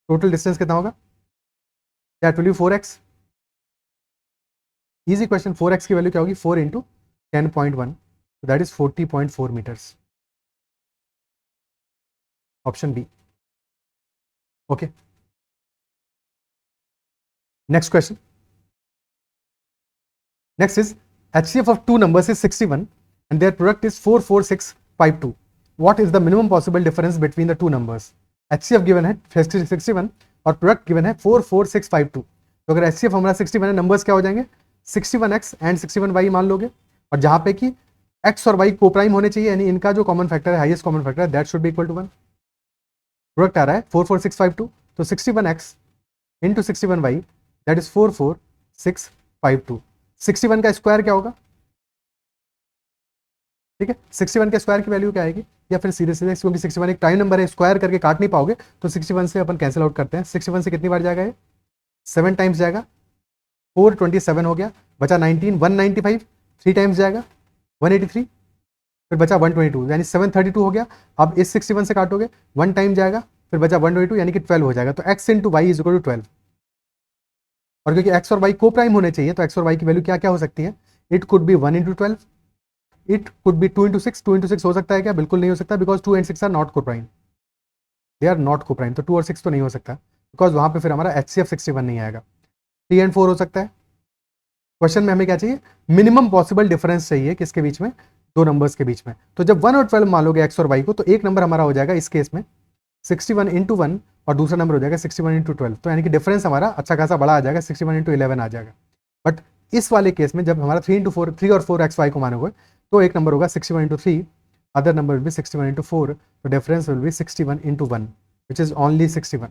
टोटल डिस्टेंस कितना होगा, that will be 4x। Easy question, 4x की वैल्यू क्या होगी, 4 इंटू 10.1, तो that is 40.4 metres, option B. Okay, next question, next is HCF of two numbers is 61 and their product is 44652. What is the minimum possible difference between the two numbers? HCF given है 61 और product given है 44652। तो अगर HCF हमारा 61 है, numbers क्या हो जाएंगे, 61x एंड 61y मान लोगे, और जहां पे कि x और y को प्राइम होने चाहिए, यानी इनका जो कॉमन फैक्टर है, हाईएस्ट कॉमन फैक्टर है, that should be equal to 1। Product आ रहा है 44652, तो 61x into 61y that is 44652। 61 का स्क्वायर क्या होगा, ठीक है, 61 के स्क्वायर की वैल्यू क्या आएगी, या फिर सीधे सीधे, क्योंकि 61 एक टाइम नंबर है, स्क्वायर करके काट नहीं पाओगे, तो 61 से अपन कैंसिल आउट करते हैं। 61 से कितनी बार जाएगा, ये 7 टाइम्स जाएगा, 427 हो गया, बचा 19, 195 3 टाइम्स जाएगा 183, फिर बचा 122, यानी 732 हो गया। अब इस 61 से काटोगे, 1 टाइम जाएगा, फिर बचा 122, यानी कि 12 हो जाएगा। तो x into y is equal to 12, और क्योंकि x और y को प्राइम होने चाहिए, तो x और y की वैल्यू क्या क्या हो सकती है, it could be 1 into 12, it could be 2 into 6, 2 into 6 हो सकता है क्या, बिल्कुल नहीं हो सकता, बिकॉज 2 एंड 6 आर नॉट को प्राइम, दे आर नॉट को प्राइम, तो 2 और 6 तो नहीं हो सकता, बिकॉज वहां पे फिर हमारा HCF 61 नहीं आएगा। 3 एंड 4 हो सकता है। क्वेश्चन में हमें क्या चाहिए, मिनिमम पॉसिबल डिफरेंस चाहिए किसके बीच में, दो नंबर्स के बीच में। तो जब 1 और 12 मान लोगे एक्स और वाई को, तो एक नंबर हमारा हो जाएगा इस केस में 61 इंटू 1, और दूसरा नंबर हो जाएगा 61 इंटू 12, तो यानी कि डिफरेंस हमारा अच्छा खासा बड़ा आ जाएगा, 61 इंटू 11 आ जाएगा। बट इस वाले केस में जब हमारा 3 इंटू 4, 3 और 4 एक्स वाई को मानोगे, तो एक नंबर होगा 61 into 3, other number will be 61 into 4, तो difference will be 61 into 1 which is only 61।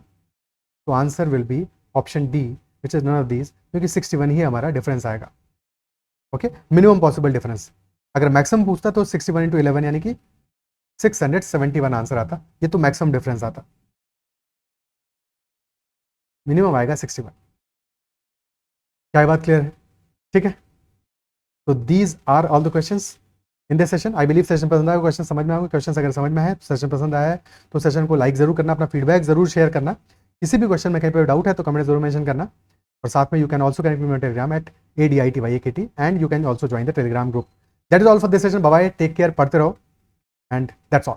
तो answer will be option D which is none of these, क्योंकि 61 ही हमारा डिफरेंस आएगा। Okay, minimum possible difference. अगर मैक्सिमम पूछता तो 61 इंटू 11 यानी कि 671 आंसर आता, ये तो मैक्सिमम डिफरेंस आता, मिनिमम आएगा 61। क्या ये बात क्लियर है? ठीक है, तो these are all the questions in this session. I believe session पसंद आया, क्वेश्चन समझ में आएगा, क्वेश्चन अगर समझ में है, सेशन पसंद आया है तो सेशन को लाइक जरूर करना, अपना फीडबैक जरूर शेयर करना, किसी भी क्वेश्चन में कहीं पर डाउट है तो कमेंट जरूर मेंशन करना, और साथ में you can also connect with my Telegram at ADITYAKT and you can also join the Telegram group. That is all for this session, bye bye, take care, पढ़ते रहो, एंड दैट्स ऑल।